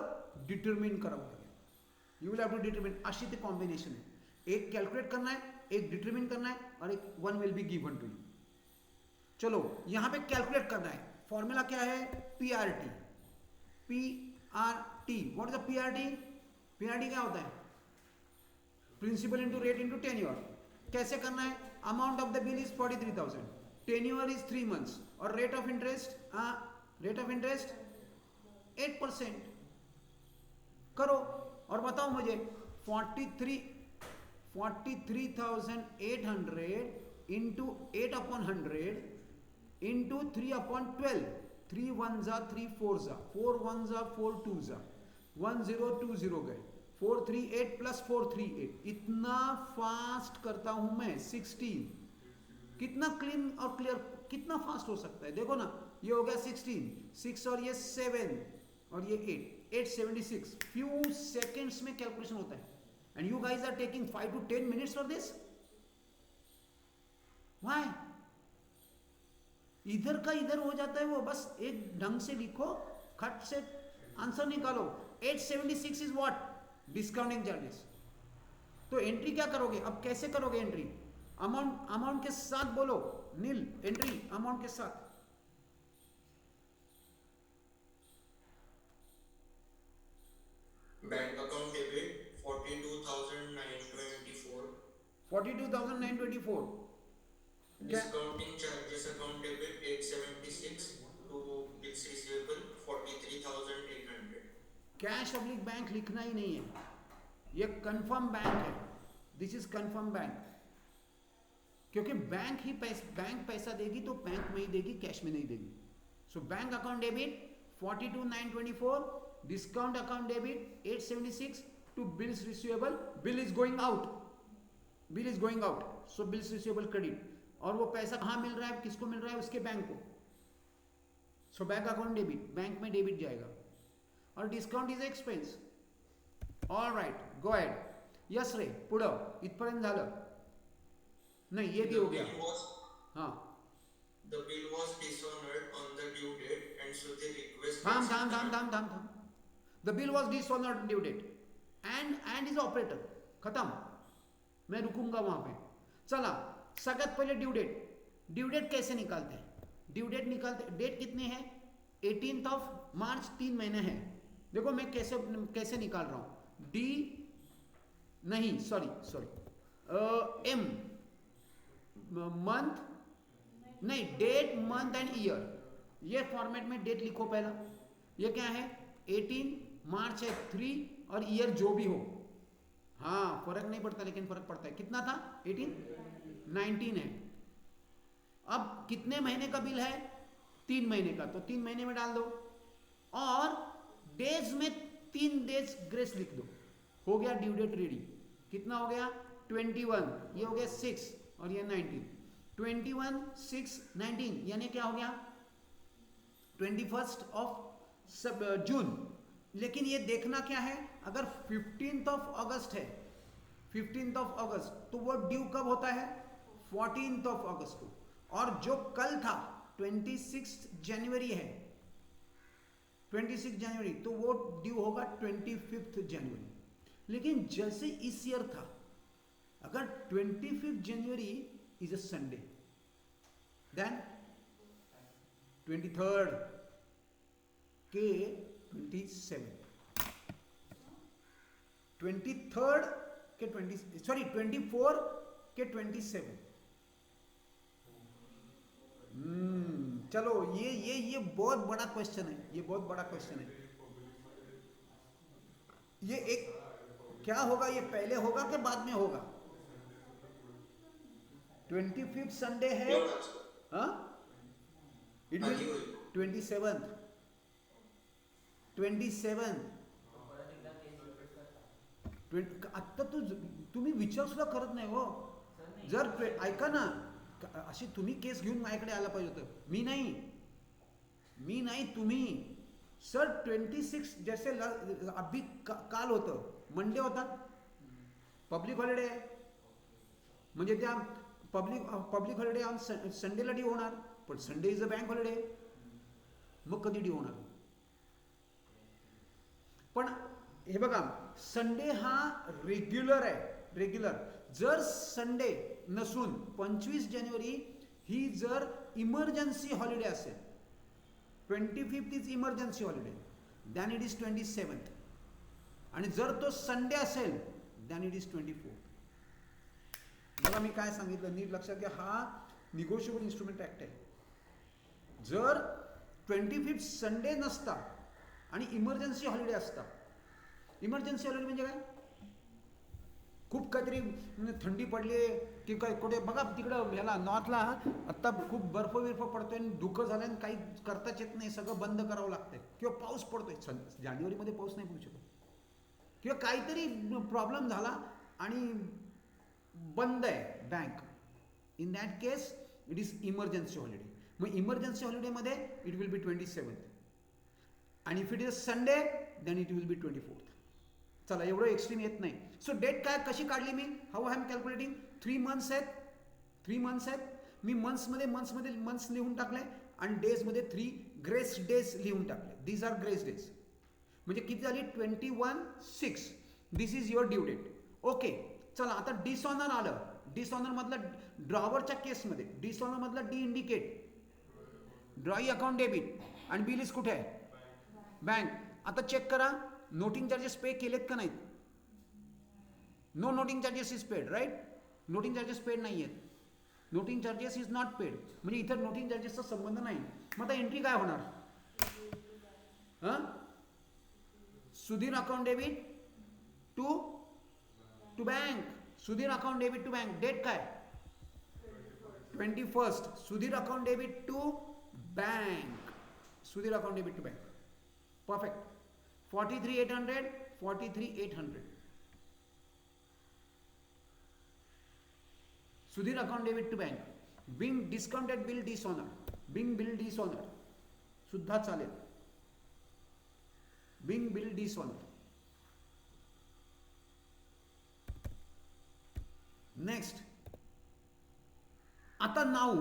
डिटर्मिन करावं लागेल. You will have to determine. अशी ते कॉम्बिनेशन आहे. एक कॅल्कुलेट करना है, एक डिटर्मिन करना है और एक one will be given to you. चलो यहां पे कैलकुलेट करना है. फॉर्मूला क्या है? PRT. PRT. What is the PRT? PRT क्या होता है? Principal into rate into tenure. कैसे करना है? Amount of the bill is 43,000, tenure is 3 months और रेट ऑफ इंटरेस्ट 8%. करो और बताओ मुझे 43,800 into 8/100 into 3/12. 3 1s 3 4s 4 1s 4 2s 1020 गए. 438 प्लस 438. इतना फास्ट करता हूं मैं. 16. कितना क्लीन और क्लियर, कितना फास्ट हो सकता है? देखो ना, ये हो गया 16, 6 और ये 7 और ये 876. फ्यू सेकेंड्स में कैलकुलेशन होता है. And you guys are taking 5 to 10 minutes for this. Why? इधर का इधर हो जाता है वो. बस एक ढंग से लिखो, खट से आंसर निकालो. 876 इज व्हाट? Discounting charges. तो एंट्री क्या करोगे? अब कैसे करोगे एंट्री? अमाउंट के साथ बोलो. नील एंट्री अमाउंट के साथ. Bank account debit 42,924. 42,924. Discounting charges account debit 876 to bills receivable 43,800. Cash oblique bank लिखना ही नहीं है. ये कंफर्म बैंक है. This is confirm bank. क्योंकि बैंक पैसा देगी तो बैंक में ही देगी, कैश में नहीं देगी. So bank account debit 42,924. Discount account debit 876 to bills receivable. Bill is going out. So bills receivable credit. और वो पैसा कहाँ मिल रहा है? किसको मिल रहा है? उसके बैंक को. सो बैंक अकाउंट डेबिट, बैंक में डेबिट जाएगा. और discount is expense. All right, go ahead. Yes रे, पुढं इथपर्यंत झालं. नाही, ये भी The हो गया. bill was हां, the bill was dishonored on the due date, and Shruti requested थांब some थांब थांब time. थांब थांब थांब. The bill was dishonoured due date and is operator. खत्म. मैं रुकूंगा वहां पे. चला, सगळ्यात पहिले ड्यू डेट. ड्यू डेट कैसे निकालते हैं? ड्यू डेट निकालते, डेट कितने हैं? 18th ऑफ मार्च, 3 महीने हैं. देखो मैं कैसे कैसे निकाल रहा हूं. डी नहीं, सॉरी सॉरी, एम मंथ नहीं, डेट मंथ एंड ईयर. ये फॉर्मेट में डेट लिखो पहला. ये क्या है? 18 मार्च है 3 और ईयर जो भी हो. हाँ, फर्क नहीं पड़ता, लेकिन फर्क पड़ता है. कितना था? 18, 19 है. अब कितने महीने का बिल है? 3 महीने का. तो 3 महीने में डाल दो और डेज में 3 डेज ग्रेस लिख दो. हो गया ड्यू डेट रेडी. कितना हो गया? 21. ये हो गया 6 और ये 19. 21, 6, 19 यानी क्या हो गया? 21 ऑफ जून. लेकिन ये देखना क्या है, अगर 15th ऑफ अगस्त है, 15th ऑफ अगस्त, तो वो ड्यू कब होता है? 14th ऑफ अगस्त को. और जो कल था 26 जनवरी है, 26 जनवरी, तो वो ड्यू होगा 25 जनवरी. लेकिन जैसे इस ईयर था, अगर 25 January is a Sunday, then 23rd के 27, 23rd के 24 के 27. चलो, ये बहुत बड़ा क्वेश्चन है. ये बहुत बड़ा क्वेश्चन है. ये एक क्या होगा? ये पहले होगा कि बाद में होगा? 25th संडे है. हाँ, इट विल 27th. आता तुम्ही विचार सुद्धा करत नाही हो. जर ऐका ना, अशी तुम्ही केस घेऊन माझ्याकडे आला पाहिजे होतं. मी नाही, तुम्ही. सर 26 जैसे अभी काल होतं, मंडे होता, पब्लिक हॉलिडे आहे, म्हणजे त्या पब्लिक हॉलिडे ऑन संडेला ड्यू होणार. पण Sunday is a bank holiday. मग कधी ड्यू होणार? पण हे बघा, संडे हा रेग्युलर आहे, रेग्युलर. जर संडे नसून 25 जानेवारी ही जर इमर्जन्सी हॉलिडे असेल, 25th is emergency holiday, than it is 27th. आणि जर तो संडे असेल, दॅन इट इज 24th. बघा मी काय सांगितलं, नीट लक्षात घ्या. हा निगोशिएबल इन्स्ट्रुमेंट ऍक्ट आहे. जर 25th संडे नसता आणि इमर्जन्सी हॉलिडे असता. इमर्जन्सी हॉलिडे म्हणजे काय? खूप काहीतरी थंडी पडली की काय, कुठे बघा तिकडं ह्याला नॉर्थला आत्ता खूप बर्फ पडतोय, धुकं झालं आणि काही करताच येत नाही, सगळं बंद करावं लागतंय. किंवा पाऊस पडतोय, जानेवारीमध्ये पाऊस नाही पडू शकत, किंवा काहीतरी प्रॉब्लेम झाला आणि बंद आहे bank. In that case it is emergency holiday. मग इमर्जन्सी हॉलिडेमध्ये इट विल बी 27th. आणि if it is Sunday then it will be 24th. चला, एवढं एक्स्ट्रीम येत नाही. सो डेट काय कशी काढली मी? हाऊ आय एम कॅल्क्युलेटिंग? 3 months आहेत, 3 months आहेत. मी मंथ्समध्ये मंथ्स लिहून टाकले आणि डेजमध्ये 3 ग्रेस डेज लिहून टाकले. These are grace days. म्हणजे किती झाली? 21/6. This is your due date. Okay, चला आता डिसऑनर आलं. डिसऑनर मधलं ड्रॉवरच्या केसमध्ये डिसऑनर मधला D indicate, drawee account debit, आणि बिल इज कुठे आहे? बँक. आता चेक करा, नोटिंग चार्जेस पे केलेत का नाहीत? No noting charges is paid, right? Noting charges paid नाही आहेत. Noting charges is not paid, म्हणजे इथं नोटिंग चार्जेसचा संबंध नाही. मग आता एंट्री काय होणार? Sudhir account debit to bank. Sudhir account debit to bank. Date काय? 21st. Sudhir account debit to bank. Sudhir account debit to bank. Perfect. 43,800, 43,800. Sudhir account debit to bank. Being discounted bill dishonour. Being bill dishonour सुद्धा चालेल. Being bill dishonour. नेक्स्ट, आता नाउ,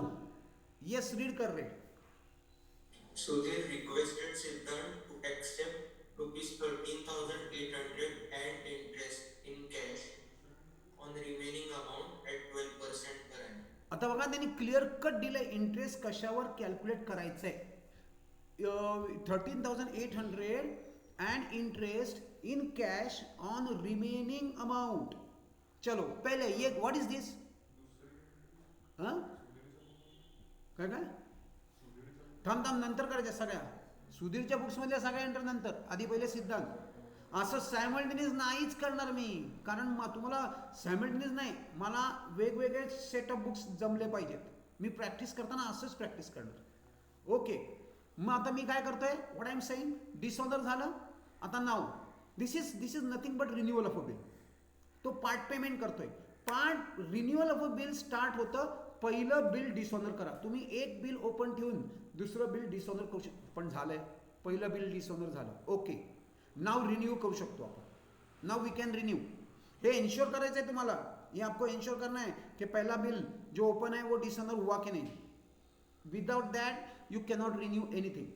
यस रीड कर रहे. Sudhir requested Siddhant to accept rupees 13,800 and interest in cash on the remaining amount at 12% per annum. आता बघा त्यांनी क्लिअर कट दिलंय इंटरेस्ट कशावर कॅल्क्युलेट करायचंय. 13,800 and interest in cash on remaining amount. चलो पहले ये व्हाट इज दिस, काय काय थांब थांब नंतर करायच्या सगळ्या सुधीरच्या बुक्समधल्या सगळ्या एंटर नंतर, आधी पहिले सिद्धांत. असं सायमल्टेनियस नाहीच करणार मी, कारण तुम्हाला सायमल्टेनियस नाही, मला वेगवेगळे सेट ऑफ बुक्स जमले पाहिजेत. मी प्रॅक्टिस करताना असंच प्रॅक्टिस करणार. ओके, मग आता मी काय करतोय, what I am saying, disorder झालं. आता now this is nothing but renewal of a bill. तो पार्ट पेमेंट करतोय. Part renewal of a bill start होतं, पहिलं बिल डिसऑनर करा. तुम्ही एक बिल ओपन ठेवून दुसरं बिल डिसऑनर करू शकता, पण झालंय पहिलं बिल डिसऑनर झालं. ओके, नाव रिन्यू करू शकतो आपण. Now we can renew. हे इंश्योर करायचं आहे तुम्हाला, ये आपको इंश्योर करना है कि पहला बिल जो ओपन है वो डिसऑनर हुआ कि नहीं. Without that you can not renew anything.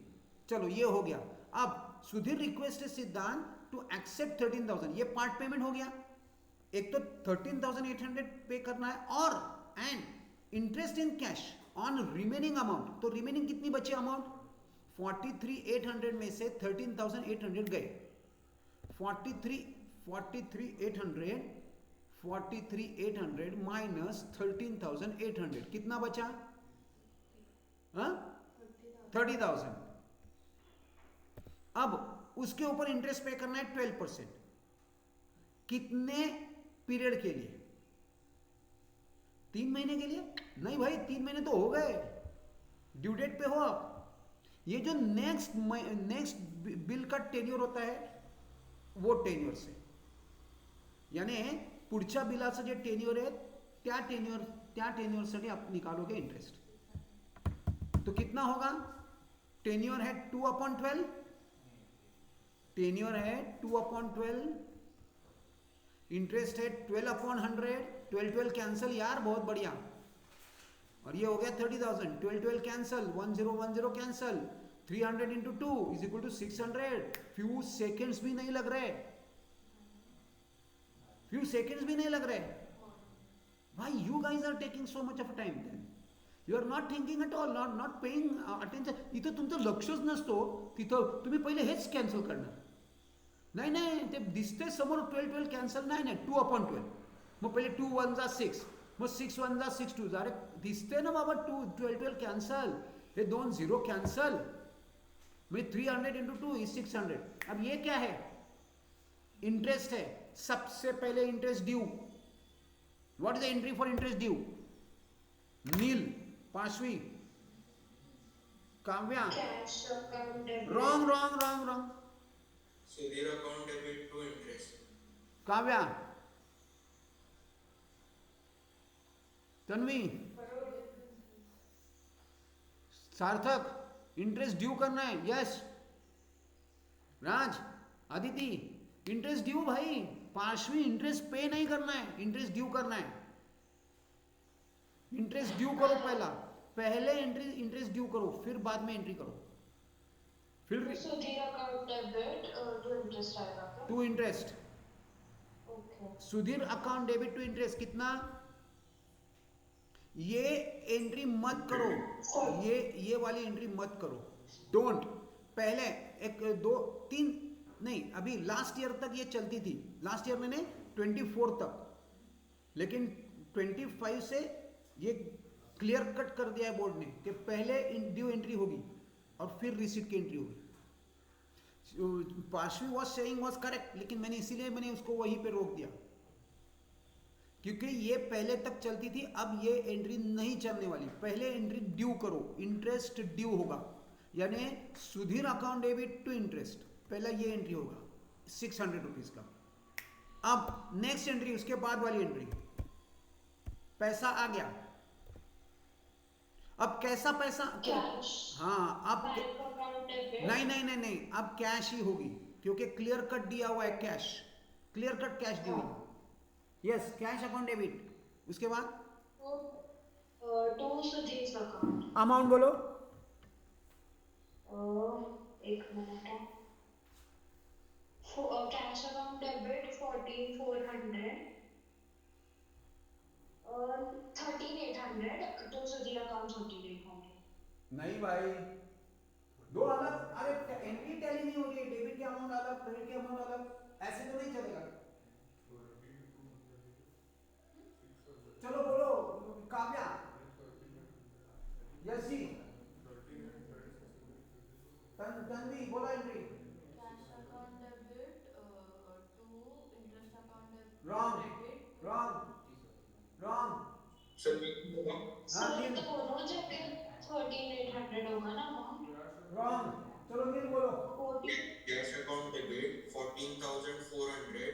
चलो ये हो गया. अब सुधीर रिक्वेस्ट सिद्धांत टू एक्सेप्ट 13,000, ये पार्ट पेमेंट हो गया. एक तो 13,800 पे करना है और and interest in cash on remaining amount. तो रिमेनिंग कितनी बची अमाउंट, 43,800 में से 13,800 गए. 43,800 माइनस 13,800 कितना बचा, 30,000. अब उसके ऊपर इंटरेस्ट पे करना है 12%. कितने पीरियड के लिए, 3 महीने के लिए. नहीं भाई 3 महीने तो हो गए, ड्यू डेट पे हो आप. ये जो नेक्स्ट बिल का टेन्योर होता है वो टेन्योर से, यानी पुढच्या बिलाचं जे टेन्योर आहे त्या टेन्योरसाठी आप निकालोगे इंटरेस्ट. तो कितना होगा, टेन्योर है 2/12, टेन्योर है 2/12, इंटरेस्ट है 12/100. 12 कैंसिल यार, बहुत बढ़िया. और ये हो गया 30,000. 12 cancel, 1010 cancel, 300 into 2 is equal to 600. Few seconds भी नहीं लग रहे, फ्यू सेकेंड्स भी नहीं लग रहे. Why you guys are taking so much of time then? You are not thinking at all, not paying attention. इथं तुमचं लक्षच नसतो, तिथं तुम्ही पहिले हेच कॅन्सल करणार. नाही नाही, ते दिसते समोर 12 कॅन्सल, नाही नाही 2/12. मग पहिले 2 1 जा 6, मग 6 1 जा 6 2 जा. अरे दिसते ना बाबा 12 कॅन्सल, हे 2 0 कॅन्सल, मग 300 इंटू 2 इज 600. अब ये क्या है, इंटरेस्ट है. सबसे पहले interest due. What is the entry for interest due, Neel. पांचवी Kavya, Cash account debit. Wrong. Sudhir account debit to interest. Kavya, Tanvi, Sarthak, interest due करना है. Yes Raj, Aditi, interest due भाई. पांचवी इंटरेस्ट पे नहीं करना है, इंटरेस्ट ड्यू करना है. इंटरेस्ट ड्यू करो, पहले इंटरेस्ट ड्यू करो, फिर बाद में एंट्री करो. फिर Sudhir account debit to interest आएगा क्या? To interest. Okay. Sudhir account debit to interest कितना, ये एंट्री मत करो, ये वाली एंट्री मत करो. डोंट. पहले 1 2 3 नहीं, अभी लास्ट ईयर तक ये चलती थी. लास्ट ईयर मैंने 24 तक, लेकिन 25 से ये क्लियर कट कर दिया है बोर्ड ने कि पहले ड्यू एंट्री होगी और फिर रिसीट की एंट्री होगी. Parshvi was saying was correct, लेकिन मैंने उसको वहीं पे रोक दिया, क्योंकि ये पहले तक चलती थी. अब ये एंट्री नहीं चलने वाली. पहले एंट्री ड्यू करो, इंटरेस्ट ड्यू होगा, यानी Sudhir account debit to interest, पहला ये एंट्री होगा 600 रुपीज का. अब नेक्स्ट एंट्री, उसके बाद वाली एंट्री, पैसा आ गया. अब कैसा पैसा, Cash. हाँ अब Bank account debit. नहीं, अब कैश ही होगी, क्योंकि क्लियर कट दिया हुआ है कैश, क्लियर कट कैश दी हुई. Yes, cash account debit. उसके बाद टू सुधीर्स अकाउंट। अमाउंट बोलो। एक minute. Cash account debit 14,400, 13,800 to Sudhir account 13,800। नहीं भाई, दो अलग, अरे एंट्री टैली नहीं हो रही है, डेबिट के अमाउंट अलग, क्रेडिट के अमाउंट अलग, ऐसे तो नहीं चलेगा। चलो बोलो काव्या। यस जी। तन्वी बोला entry. Cash account debit to interest account wrong credit wrong wrong. Sir Neel होगा। हाँ सर नील। दोनों जगह 13,800 होगा ना अमाउंट। रॉन्ग। चलो नील बोलो। 14। Cash account debit 14,400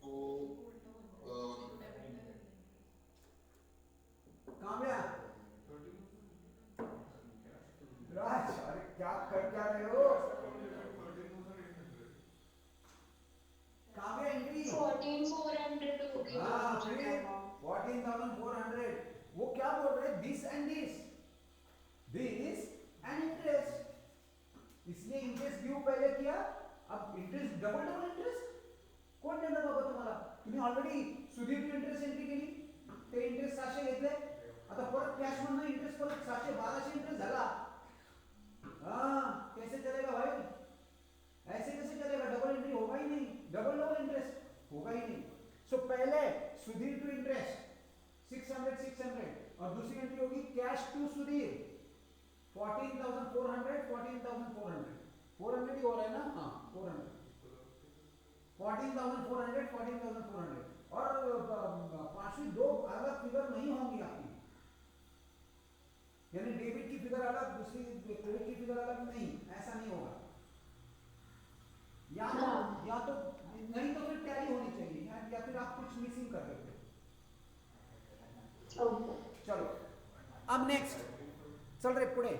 to debit Kavya. Raj, अरे क्या कर क्या रहे हो? काव्या एंट्री। 14,400 होगी हाँ दोनों फिर जगह अमाउंट। 14,400। वो क्या बोल रहे, this and this and interest, इसलिए इंटरेस्ट ड्यू पहले किया, अब इंटरेस्ट डबल डबल इंटरेस्ट कोण देणार बाबा तुम्हाला? तुम्ही ऑलरेडी सुधीरची इंटरेस्ट एंट्री केली, ते इंटरेस्ट 700 घेतले, आता परत कॅश मधनं इंटरेस्ट परत 700 1200 इंटरेस्ट झाला। हाँ कैसे चलेगा भाई? ऐसे कैसे चलेगा? डबल एंट्री होगा ही नहीं, डबल डबल इंटरेस्ट होगा ही नहीं। सो पहले सुधीर टू इंटरेस्ट 600 600, और दूसरी एंट्री होगी कैश टू सुधीर 14,400 14,400 400 ही हो रहा है ना? हाँ 400 14,400 14,400, और पांचवी दो अलग फिगर नहीं होंगी आपकी, यानी डेबिट की फिगर अलग, दूसरी क्रेडिट की फिगर अलग, नहीं ऐसा नहीं होगा। या तो नहीं तो फिर टैली होनी चाहिए, या फिर आप कुछ मिसिंग कर रहे हो। चलो अब नेक्स्ट चल रे पुढे।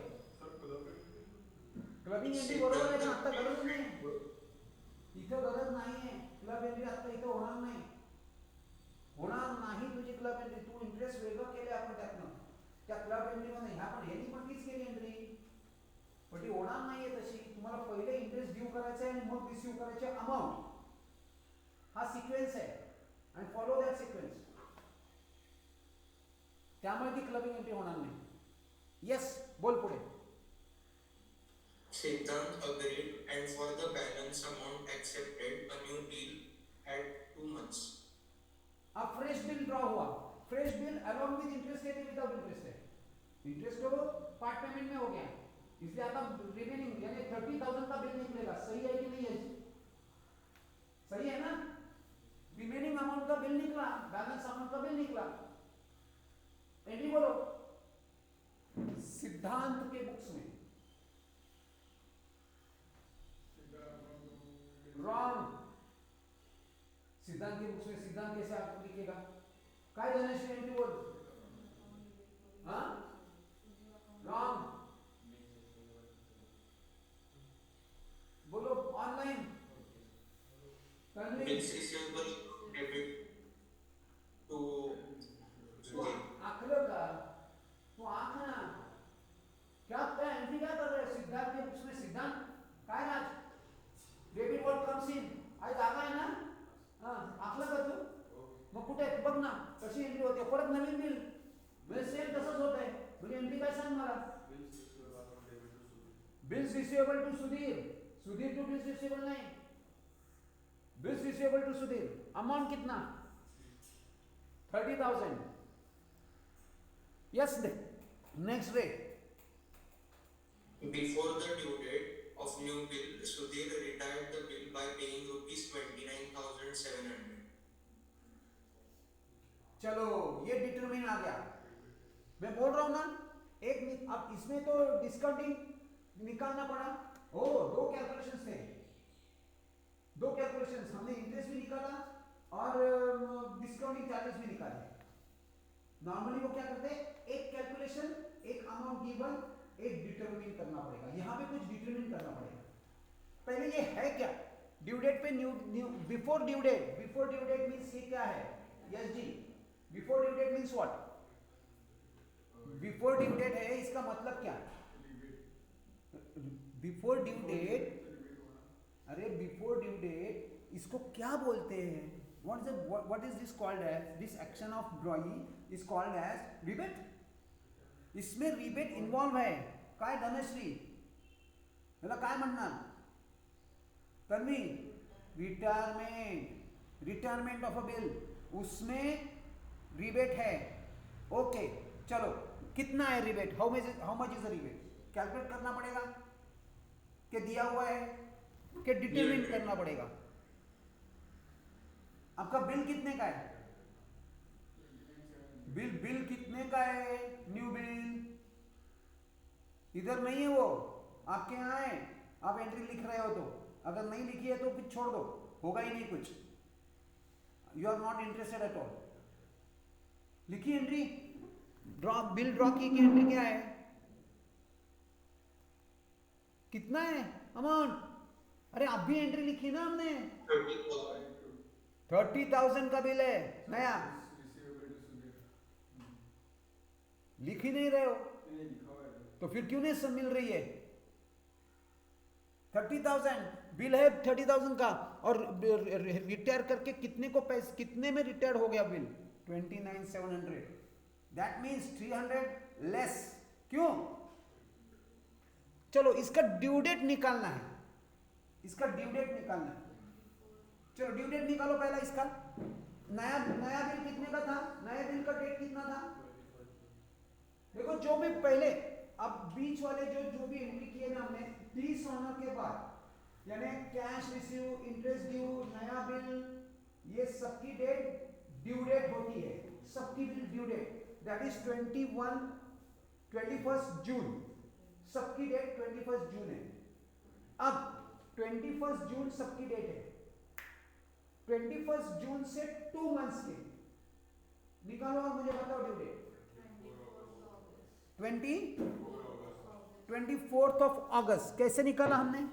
क्लबिंग एंट्री बरोबर आहे ना? आता गरज नाही, इथं गरज नाहीये क्लब एंट्री, आता इथं होणार नाही तुझी क्लब एंट्री। तू इंटरेस्ट वेगळं केले आपण त्यातनं, त्या क्लब एंट्री मध्ये ह्या पण ह्यांनी पण तीच केली एंट्री, पण ती होणार नाहीये तशी। तुम्हाला पहिले इंटरेस्ट ड्यू करायचं आहे आणि मग रिसीव्ह करायचे अमाउंट, हा सिक्वेन्स आहे, आणि फॉलो दॅट सिक्वेन्स, त्यामुळे ती क्लबिंग एंट्री होणार नाही। यस बोल पुढे। Siddhant agreed, and for the balance amount accepted a new deal at 2 months. अब फ्रेश बिल ड्रॉ हुआ, fresh bill along with interest है कि विदाउट इंटरेस्ट है? इंटरेस्ट तो पार्ट पेमेंट में हो गया, इसलिए आता रिमेनिंग यानी 30,000 का बिल निकलेगा। सही है कि नहीं है? सही है ना? रिमेनिंग अमाउंट का बिल निकला, बैलेंस अमाउंट का बिल निकला। एंट्री बोलो सिद्धांत के बुक्स में। रॉन्ग। सिद्धांत के बुक्स में सिद्धांत कैसे आप लिखेगा? काय धनश्री एंट्री बोल। हाँ रॉन्ग। बोलो online. Bills receivable debit to Sudhir. आखलं का तू? आख ना, क्या एंट्री क्या कर रहे हो सिद्धांत के बुक्स में? सिद्धांत काय राज डेबिट वर्ड कम्स इन, आई जागा आहे ना? हाँ आखलं का तू? मग कुठे बघ ना कशी एंट्री होते, परत नवीन बिल म्हणजे सेम तसंच होत आहे, म्हणजे एंट्री काय सांग मला? Bills receivable to Sudhir, Sudhir to bills receivable नहीं, bills receivable to Sudhir. Amount कितना? 30,000। Yes next day. Before the due date of new bill, Sudhir retired the bill by paying rupees 29,700. चलो ये डिटरमिन आ गया। मैं बोल रहा हूं ना, एक अब इसमें तो डिस्काउंटिंग निकालना पड़ा। ओ दो कैलकुलेशंस थे, दो कैलकुलेशंस, हमने इंटरेस्ट भी निकाला और डिस्काउंटिंग चार्जेस भी निकाले। नॉर्मली वो क्या करते हैं, एक कैलकुलेशन, एक अमाउंट गिवन, एक डिटरमिन करना पड़ेगा। यहां पे कुछ डिटरमिन करना पड़ेगा। पहले ये है क्या? ड्यू डेट पे new before due date, before due date means ये क्या है? Yes ji, before due date means what? Before due date है, इसका मतलब क्या? बिफोर ड्यू डेट, अरे बिफोर ड्यू डेट इसको क्या बोलते हैं? what is this called as? This action of drawing is called as rebate. इसमें rebate इन्वॉल्व है. काय धनश्री मला काय म्हणणार? Tanvi, retirement of a bill, उसमें रिबेट है. ओके चलो, कितना है rebate? How much is the rebate? Calculate करना पड़ेगा कि दिया हुआ है कि डिटरमिन करना पड़ेगा? आपका बिल कितने का है? बिल कितने का है? न्यू बिल इधर नहीं है, वो आपके यहाँ है. आप एंट्री लिख रहे हो तो, अगर नहीं लिखी है तो फिर छोड़ दो, होगा ही नहीं कुछ. You are not interested at all. लिखी एंट्री, बिल ड्रॉ की एंट्री क्या है? कितना है अमाउंट? अरे आप भी एंट्री लिखी ना हमने. 30,000 का बिल है नया. लिख ही नहीं रहे हो तो फिर क्यों नहीं सब मिल रही है? 30,000 बिल है 30,000 का, और रिटायर करके कितने को पैसे, कितने में रिटायर हो गया बिल? 29,700. That means 300 less. क्यों? चलो इसका ड्यू डेट निकालना है. इसका ड्यू डेट निकालना है. चलो ड्यू डेट निकालो पहला इसका. नया बिल कितने का था? नया बिल का डेट कितना था? देखो जो भी पहले, अब बीच वाले जो भी एंट्री किए ना हमने 30 ऑनर के बाद, यानी कैश रिसीव, इंटरेस्ट ड्यू, नया बिल, ये सबकी डेट ड्यू डेट होती है. सबकी bill due date that is 21 June. सबकी डेट 21 जून है. अब 21 जून सबकी डेट है. 21 जून से 2 मंथ्स के निकालो और मुझे बताओ ड्यू डेट. 24th ऑफ अगस्त. कैसे निकाला हमने?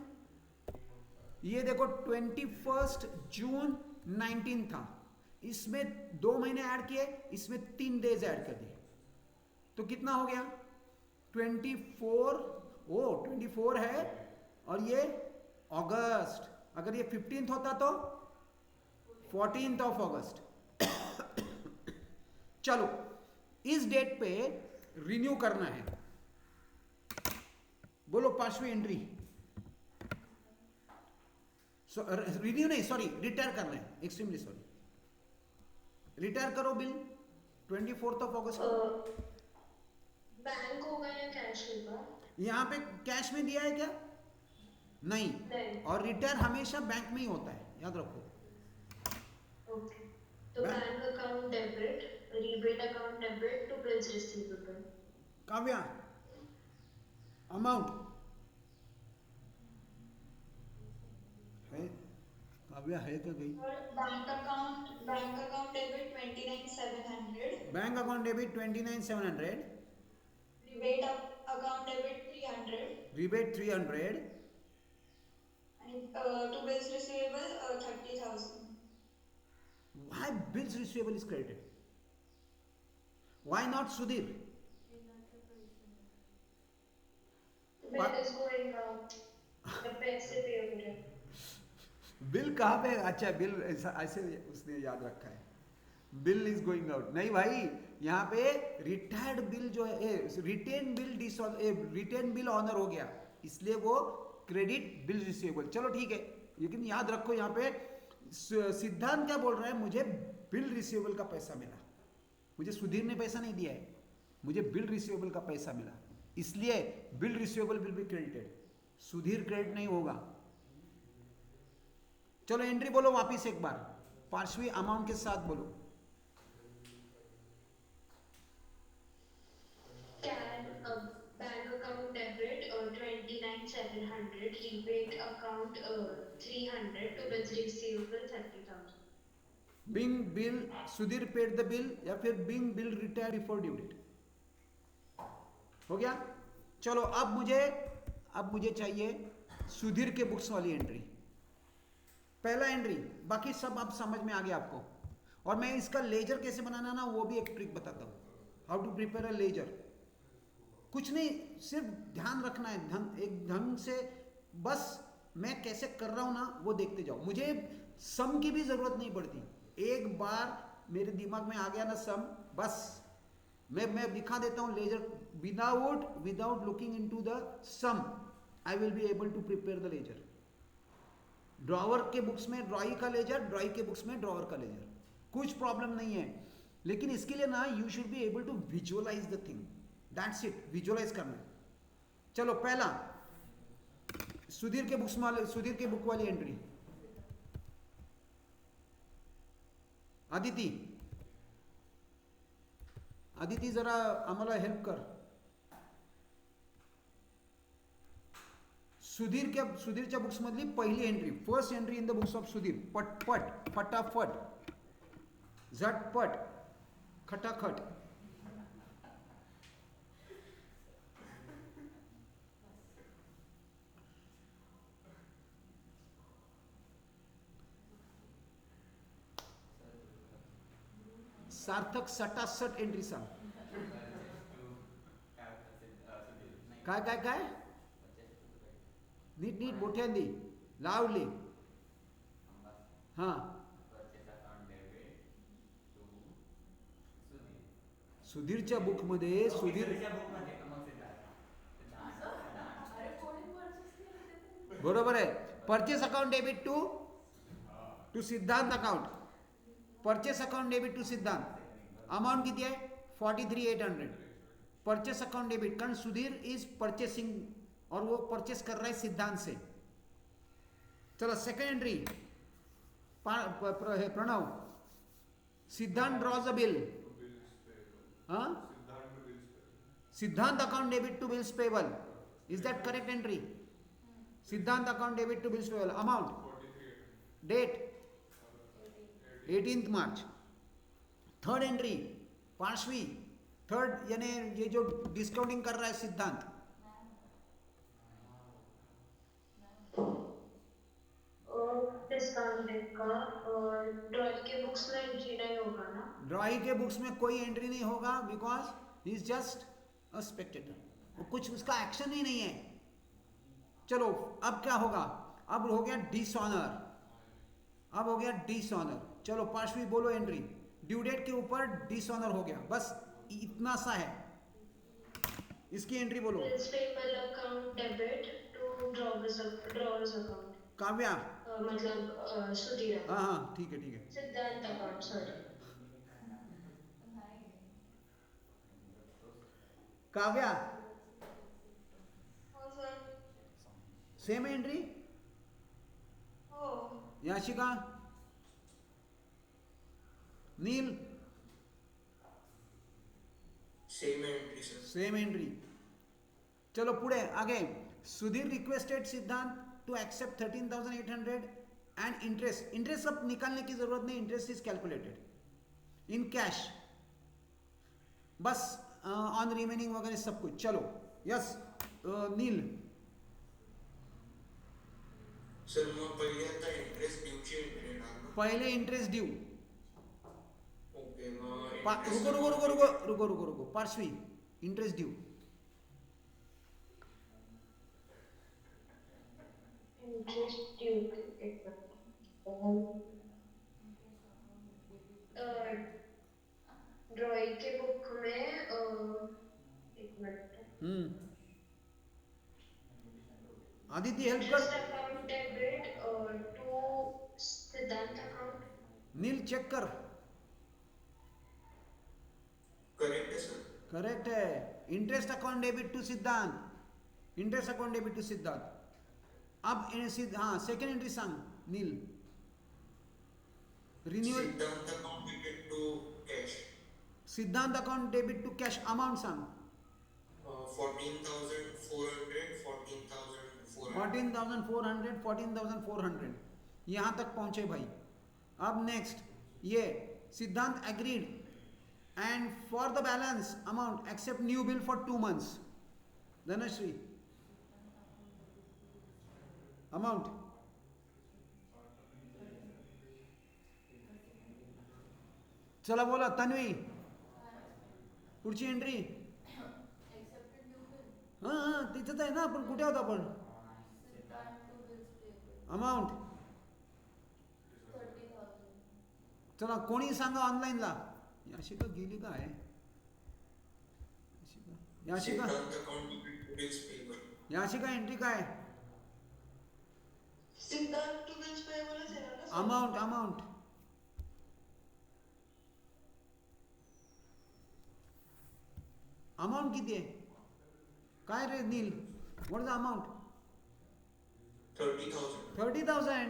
ये देखो 21 जून 19 था, इसमें 2 महीने ऐड किए, इसमें 3 डेज ऐड कर दिए, तो कितना हो गया? 24 है, और ये अगस्त. अगर ये 15th होता तो 14th ऑफ अगस्त. चलो इस डेट पे रिन्यू करना है. बोलो पांचवी एंट्री. रिन्यू नहीं, सॉरी, रिटायर करना है. Extremely sorry. रिटायर करो बिल 24th ऑफ अगस्त को. बैंक होगा या कैश होगा? यहां पे कैश में दिया है क्या? नहीं. और रिटायर हमेशा बैंक में ही होता है, याद रखो. ओके, तो bank account debit, rebate account debit to bills receivable. Kavya, amount है? काव्या है क्या गई? और bank account debit 29,700. Bank account debit 29,700. rebate account debit 300. rebate 300. And to bills receivable 30,000. Why bills receivable is credited? Why not Sudhir? Bill is going out. The पैसे पे हो रहे. बिल कहाँ पे? अच्छा, बिल ऐसे उसने याद रखा है. Bill is going out. नहीं भाई, यहाँ पे रिटायर्ड बिल जो है, रिटेन बिल ऑनर हो गया, इसलिए वो क्रेडिट बिल रिसीवेबल. चलो ठीक है, लेकिन याद रखो यहाँ पे सिद्धांत क्या बोल रहा है? मुझे बिल रिसीवेबल का पैसा मिला. मुझे सुधीर ने पैसा नहीं दिया है, मुझे बिल रिसीवेबल का पैसा मिला, इसलिए bill receivable will be credited. Sudhir credit नहीं होगा. चलो एंट्री बोलो वापिस एक बार, पांचवी अमाउंट के साथ बोलो. Bank account debit 29,700, rebate account 300 to bills receivable 30,000. Being bill Sudhir paid the bill, या फिर being bill retire before due date. हो गया. चलो अब मुझे चाहिए सुधीर के बुक्स वाली एंट्री. पहला एंट्री, बाकी सब अब समझ में आ गया आपको. और मैं इसका लेजर कैसे बनाना ना वो भी एक ट्रिक बताता हूँ, how to prepare a ledger. कुछ नहीं, सिर्फ ध्यान रखना है, एक ढंग से, बस मैं कैसे कर रहा हूँ ना वो देखते जाओ। मुझे सम की भी जरूरत नहीं पड़ती, एक बार मेरे दिमाग में आ गया ना सम, बस मैं दिखा देता हूँ ledger, without looking into the sum I will be able to prepare the ledger. Drawer के बुक्स में ड्रॉई का लेजर, ड्रॉई के बुक्स में ड्रॉवर का लेजर, कुछ प्रॉब्लम नहीं है। लेकिन इसके लिए ना you should be able to visualise the thing, that's it, visualise करना है। चलो पहला सुधीर के बुक वाली एंट्री, आदिती जरा आम्हाला हेल्प कर। सुधीरच्या बुक्स मधली पहिली entry, first entry in the books of Sudhir, पटपट, फटाफट, झटपट, खटाखट। सार्थक सटासट एंट्री सांग। काय काय काय नीट नीट मोठ्यांदी, लावली, हां। सुधीरच्या बुकमध्ये बरोबर आहे, purchase account debit to Siddhant account, purchase account debit to Siddhant, amount किती आहे 43,800, परचेस अकाउंट डेबिट, कारण सुधीर इज परचेसिंग और वो परचेस कर रहा है सिद्धांत से। चलो सेकंड एंट्री, प्रणव, सिद्धांत ड्रॉज अ बिल, हाँ, Siddhant account debit to bills payable, is that correct entry? Siddhant account debit to bills payable, amount, date 18th March. Third entry पांचवी, थर्ड यानी ये जो डिस्काउंटिंग कर रहा है सिद्धांत, डिस्काउंटिंग का, और ड्रॉई के बुक्स में एंट्री नहीं होगा ना? ड्रॉई के बुक्स में कोई एंट्री नहीं होगा, because he is just a Spectator, कुछ उसका एक्शन ही नहीं है। चलो अब क्या होगा, अब हो गया डिसऑनर, अब हो गया डिसऑनर। चलो पांचवी बोलो एंट्री, ड्यू डेट के ऊपर डिसऑनर हो गया, बस इतना सा है, इसकी एंट्री बोलो। Payable account debit to drawer's account, Kavya, मतलब सुधीर, हाँ हाँ ठीक है ठीक है। सिद्धांत अकाउंट, सॉरी। काव्या हो सर। सेम एंट्री, हो। Yashika, Neel, same entry sir. Same entry. चलो पुढे आगे, Sudhir requested Siddhant to accept 13,800 and interest, interest अब निकालने की जरूरत नहीं, interest is calculated in cash, बस ऑन रिमेनिंग वगैरह सब कुछ। चलो यस, नील सर मग पहिले आता इंटरेस्ट ड्यूची एंट्री येणार ना? पहले इंटरेस्ट ड्यू, ओके मग रुको रुको रुको रुको रुको रुको रुको, Parshvi interest due, interest drawee के बुक में, एक मिनट, आदित्य हेल्प इंटरेस्ट कर, account debit to Siddhant account, Neel check कर, करेक्ट है सर। करेक्ट है, interest account debit to Siddhant, interest account debit to Siddhant. अब हाँ सेकेंड एंट्री सांग Neel, renewal, Siddhant account debit to cash, Siddhant account debit to cash, amount सांग 14,400, 14,400, 14,400, यहां तक पहुंचे भाई। अब नेक्स्ट ये Siddhant agreed and for the balance amount accept new bill for 2 months, Dhanashree amount चला बोला तन्वी, पुढची एंट्री. Accepted new bill. हां तिथंच आहे ना, आपण कुठे आहोत आपण. Siddhant to bills payable. Amount 30,000. चला कोणी सांगा ऑनलाईनला. याशिका गेली काय. Yashika Siddhant account debit to bills payable. Yashika entry काय. सिद्धांत टू बिल्स पेबलच आहे ना सर? अमाऊंट अमाऊंट अमाऊंट किती आहे काय रे Neel. What is the amount. 30,000. 30,000.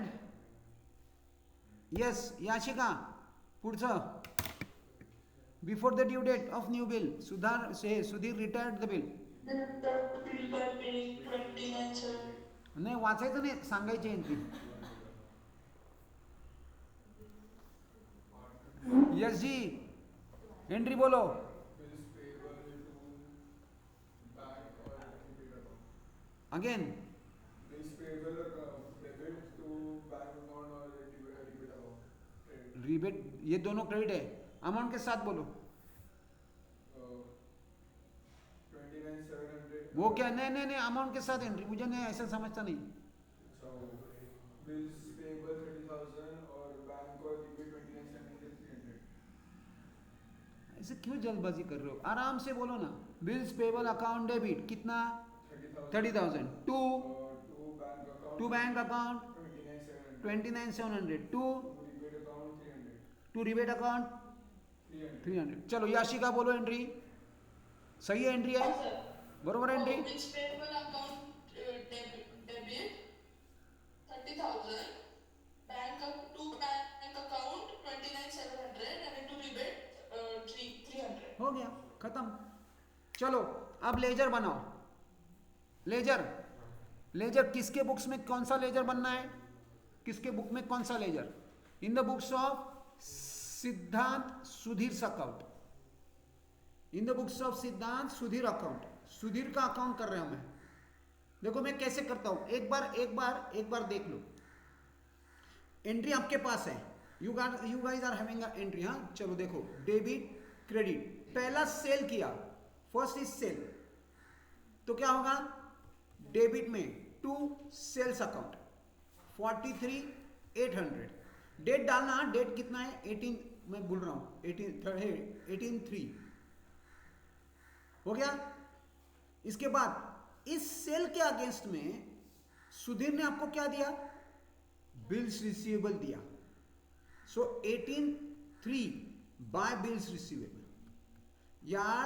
Yes Yashika पुढचं. Before the due date of new bill Sudhir retired the bill. Siddhant bill by paying 29 sir. नाही वाचायचं नाही, सांगायची एंट्री. यस जी एंट्री बोलो. Bills payable to bank or debit account. Again. Bills payable debit to bank account or debit account. Credit. Rebate ये दोनों क्रेडिट है. अमाउंट के साथ बोलो. 29,700. वो क्या. नहीं नहीं नहीं अमाउंट के साथ एंट्री. मुझे नहीं ऐसा समझता नहीं. So bills payable 30,000 और bank और debit 29,700 300. ऐसे क्यों जल्दबाजी कर रहे हो, आराम से बोलो ना. बिल्स पेबल अकाउंट डेबिट कितना. 30,000 to To bank account. To bank account 29,700. 29,700 to To debit account 300. To rebate account 300. 300. चलो याशिका बोलो एंट्री. सही है एंट्री है. बरोबर है entry. Bills payable account debit 30,000. Bank to bank account 29,700 and to rebate 300. हो गया खत्म. चलो अब लेजर बनाओ. लेजर लेजर किसके बुक्स में कौन सा लेजर बनना है. किसके बुक में कौन सा ledger. In the books of Siddhant Sudhir account. In the books of Siddhant Sudhir account. Sudhir का अकाउंट कर रहा हूं मैं. देखो मैं कैसे करता हूं. एक बार देख लो. एंट्री आपके पास है. You guys are having entry. हाँ चलो देखो. Debit credit. पहला सेल किया. First is sale. तो क्या होगा. डेबिट में टू सेल्स अकाउंट 43,800. डेट डालना. डेट कितना है 18. मैं बोल रहा हूं 18/3 हो गया. इसके बाद इस सेल के अगेंस्ट में सुधीर ने आपको क्या दिया. बिल्स रिसीवेबल दिया. सो 18/3 बाय बिल्स रिसीवेबल. यार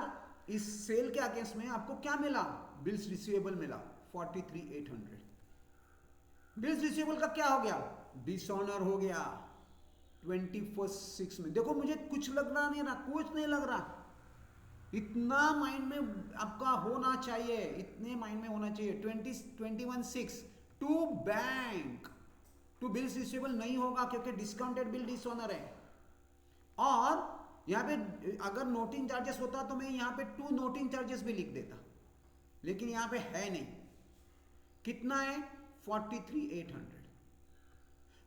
इस सेल के अगेंस्ट में आपको क्या मिला. बिल्स रिसीवेबल मिला 43,800. बिल्स रिसीवेबल का क्या हो गया. डिसऑनर हो गया 21/6 में. देखो मुझे कुछ लग रहा नहीं रहा. कुछ नहीं लग रहा. इतना माइंड में आपका होना चाहिए. इतने माइंड में होना चाहिए. 21/6 to bank to bills receivable नहीं होगा क्योंकि डिस्काउंटेड बिल डिसऑनर है. और यहाँ पे अगर नोटिंग चार्जेस होता तो मैं यहाँ पे टू नोटिंग चार्जेस भी लिख देता. लेकिन यहाँ पे है नहीं. कितना है 43,800.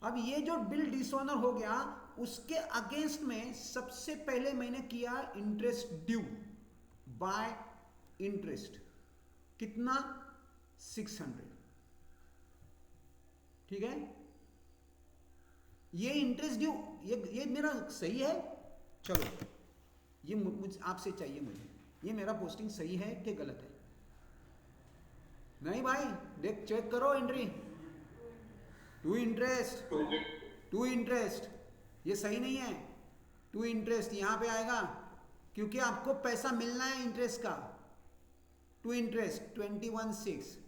अब ये जो बिल डिसऑनर हो गया उसके अगेंस्ट में सबसे पहले मैंने किया इंटरेस्ट ड्यू बाय इंटरेस्ट. कितना 600. ठीक है. ये इंटरेस्ट ड्यू ये मेरा सही है. चलो ये मुझे आपसे चाहिए. मुझे ये मेरा पोस्टिंग सही है कि गलत है. नहीं भाई देख चेक करो एंट्री. टू इंटरेस्ट ये सही नहीं है. टू इंटरेस्ट यहां पे आएगा क्योंकि आपको पैसा मिलना है इंटरेस्ट का. To interest 21/6.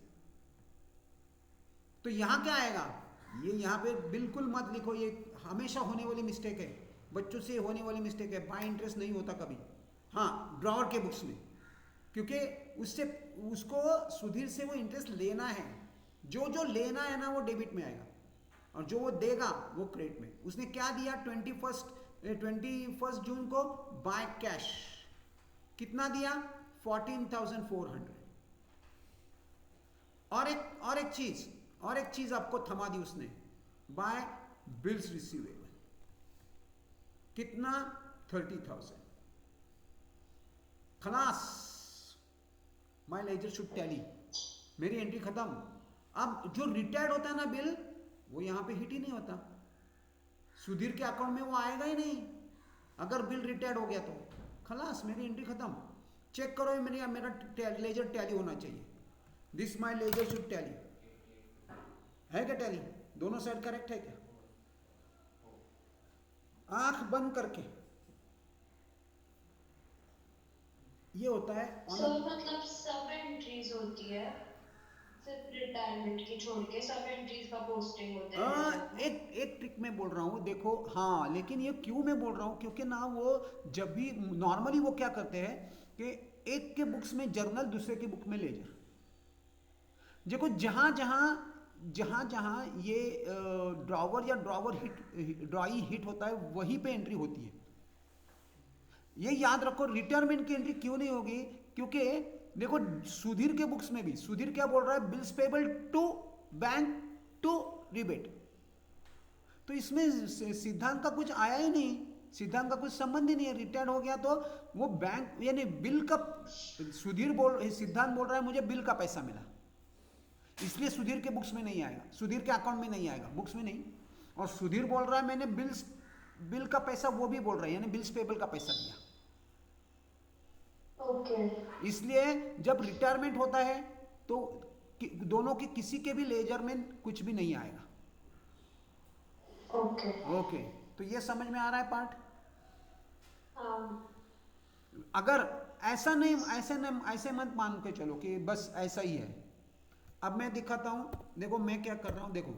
तो यहां क्या आएगा. ये यहां पे बिल्कुल मत लिखो. ये हमेशा होने वाली मिस्टेक है. बच्चों से होने वाली मिस्टेक है. बाय इंटरेस्ट नहीं होता कभी. हाँ ड्रॉवर के बुक्स में क्योंकि उसको सुधीर से वो इंटरेस्ट लेना है. जो लेना है ना वो डेबिट में आएगा और जो वो देगा वो क्रेडिट में. उसने क्या दिया 21 जून को बाय कैश. कितना दिया 14,400. और एक चीज आपको थमा दी उसने. बाय बिल्स रिसीवेबल कितना 30,000। खलास, माई लेजर शुड टैली, मेरी एंट्री खत्म। अब जो रिटायर्ड होता है ना बिल, वो यहां पे हिट ही नहीं होता, सुधीर के अकाउंट में वो आएगा ही नहीं। अगर बिल रिटायर्ड हो गया तो खलास, मेरी एंट्री खत्म। चेक करो, मेरा लेजर टैली होना चाहिए। This my ledger should tally, है क्या टैली? दोनों साइड करेक्ट है क्या? आंख बंद करके, ये होता है सर मतलब सब एंट्रीज होती है, सिर्फ रिटायरमेंट की छोड़ के सब एंट्रीज का पोस्टिंग होता है। एक ट्रिक मैं बोल रहा हूँ, देखो। हाँ, लेकिन ये क्यों मैं बोल रहा हूँ, क्योंकि ना वो जब भी नॉर्मली वो क्या करते हैं कि एक के बुक्स में जर्नल, दूसरे की बुक में लेजर। देखो जहां जहां ये ड्रॉवर या ड्रॉई हिट होता है, वहीं पे एंट्री होती है। ये याद रखो। रिटायरमेंट की एंट्री क्यों नहीं होगी? क्योंकि देखो सुधीर के बुक्स में भी सुधीर क्या बोल रहा है, bills payable to bank to rebate. तो इसमें सिद्धांत का कुछ आया ही नहीं, सिद्धांत का कुछ संबंध ही नहीं है। रिटायर्ड हो गया तो वो बैंक यानी बिल का, सिद्धांत बोल रहा है मुझे बिल का पैसा मिला, इसलिए सुधीर के बुक्स में नहीं आएगा, सुधीर के अकाउंट में नहीं आएगा, बुक्स में नहीं। और सुधीर बोल रहा है मैंने बिल का पैसा, वो भी बोल रहा है, यानी बिल्स पेबल का पैसा दिया। ओके। इसलिए जब रिटायरमेंट होता है तो दोनों के किसी के भी लेजर में कुछ भी नहीं आएगा। ओके, तो ये समझ में आ रहा है पार्ट? हाँ। अगर ऐसे मत मान के चलो कि बस ऐसा ही है। अब मैं दिखाता हूं, देखो मैं क्या कर रहा हूं। देखो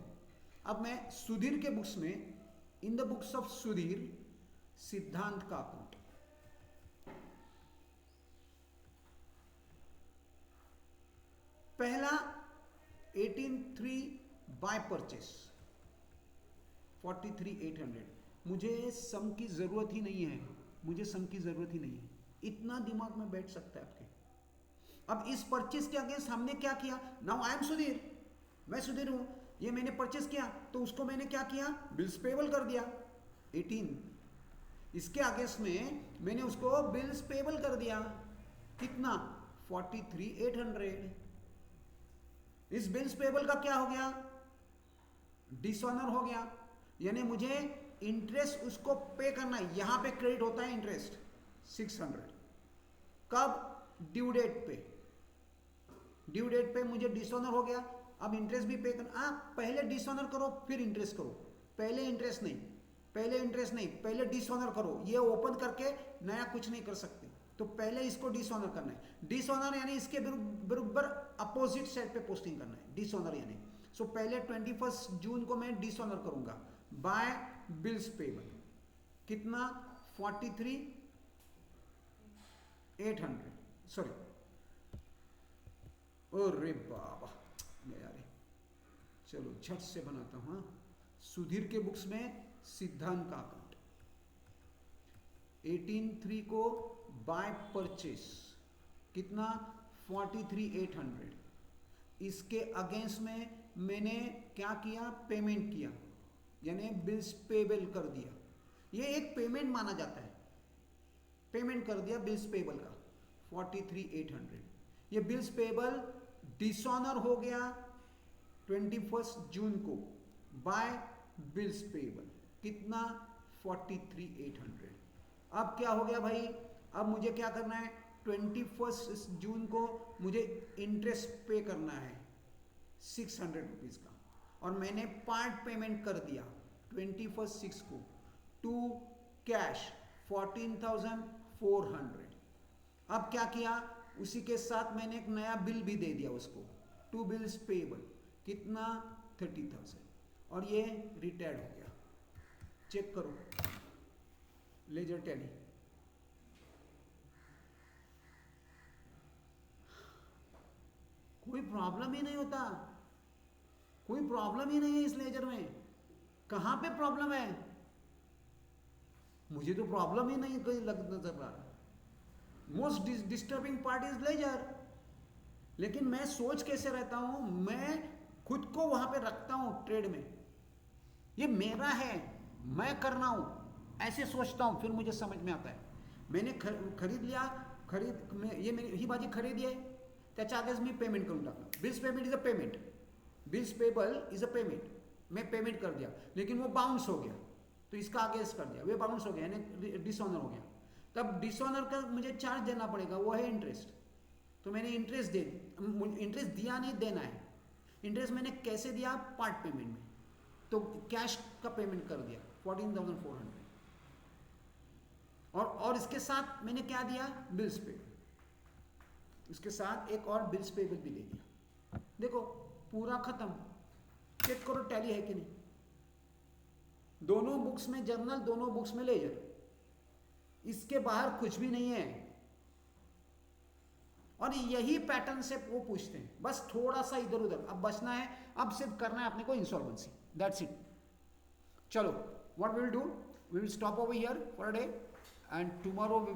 अब मैं सुधीर के बुक्स में, इन द बुक्स ऑफ सुधीर, सिद्धांत का अकाउंट, पहला 18,3 बाय परचेस 43,800। मुझे सम की जरूरत ही नहीं है, मुझे सम की जरूरत ही नहीं है, इतना दिमाग में बैठ सकता है आपके। अब इस परचेस के अगेंस्ट हमने क्या किया? नाउ आई एम सुधीर, मैं सुधीर हूं, ये मैंने परचेस किया तो उसको मैंने क्या किया? बिल्स पेबल कर दिया 18। इसके अगेंस्ट में मैंने उसको बिल्स पेबल कर दिया, कितना? 43,800। इस बिल्स पेबल का क्या हो गया? डिसऑनर हो गया, यानी मुझे इंटरेस्ट उसको पे करना है। यहां पे क्रेडिट होता है इंटरेस्ट 600। कब? ड्यू डेट पे। ड्यू डेट पे मुझे डिसऑनर हो गया, अब इंटरेस्ट भी पे करना। पहले डिसऑनर करो फिर इंटरेस्ट करो, पहले इंटरेस्ट नहीं, पहले डिसऑनर करो। ये ओपन करके नया कुछ नहीं कर सकते, तो पहले इसको डिसऑनर करना है। डिसऑनर यानी इसके बराबर अपोजिट साइड पे पोस्टिंग करना है, डिसऑनर यानी। सो पहले 21 जून को मैं डिसऑनर करूंगा बाय बिल्स पेबल, कितना? 43,800। सॉरी, अरे बाबा यार, चलो झट से बनाता हूं। सुधीर के बुक्स में सिद्धांत का अकाउंट 18,3 को बाय परचेस, कितना? 43,800। इसके अगेंस्ट में मैंने क्या किया? पेमेंट किया, यानी बिल्स पेबल कर दिया। ये एक पेमेंट माना जाता है, पेमेंट कर दिया बिल्स पेबल का 43,800। ये बिल्स पेबल डिसऑनर हो गया 21 जून को बाय बिल्स पेबल, कितना? 43,800। अब क्या हो गया भाई? अब मुझे क्या करना है? 21 जून को मुझे इंटरेस्ट पे करना है 600 रुपीज का, और मैंने पार्ट पेमेंट कर दिया 21/6 को टू कैश 14,400। अब क्या किया? उसी के साथ मैंने एक नया बिल भी दे दिया उसको, टू बिल्स पेबल, कितना? 30,000, और ये रिटायर्ड हो गया। चेक करो लेजर टैली। कोई प्रॉब्लम ही नहीं होता, कोई प्रॉब्लम ही नहीं है इस लेजर में। कहां पे प्रॉब्लम है? मुझे तो प्रॉब्लम ही नहीं कोई नजर आ रहा। Most disturbing part is ledger. लेकिन मैं सोच कैसे रहता हूं? मैं खुद को वहां पे रखता हूं ट्रेड में, ये मेरा है, मैं करना हूं, ऐसे सोचता हूँ, फिर मुझे समझ में आता है। मैंने खरीद लिया, ये मेरी ही भाजी खरेदी आहे, त्याच्या आधीच मी पेमेंट करून टाकलं. Bills payment is a payment, bills payable is a payment. मैं पेमेंट कर दिया, लेकिन वो बाउंस हो गया, तो इसका अगेंस्ट कर दिया, वे बाउंस हो गया, यानी डिसऑनर हो गया. तब डिसऑनर का मुझे चार्ज देना पड़ेगा, वो है इंटरेस्ट. तो मैंने इंटरेस्ट इंटरेस्ट दिया नहीं, देना है. इंटरेस्ट मैंने कैसे दिया? पार्ट पेमेंट में. तो कैश का पेमेंट कर दिया 14,400. और इसके साथ मैंने क्या दिया? Bills payable. इसके साथ एक और बिल्स पेबल भी ले दिया. देखो पूरा खत्म. चेक करो टैली है कि नहीं. दोनों बुक्स में जर्नल, दोनों बुक्स में लेजर. इसके बाहर कुछ भी नहीं है. और यही पैटर्न से वो पूछते हैं, बस थोड़ा सा इधर उधर. अब बचना है, अब सिर्फ करना है अपने को इंसॉल्वेंसी. That's it. चलो, what we will do, we will stop over here for a day, and tomorrow we will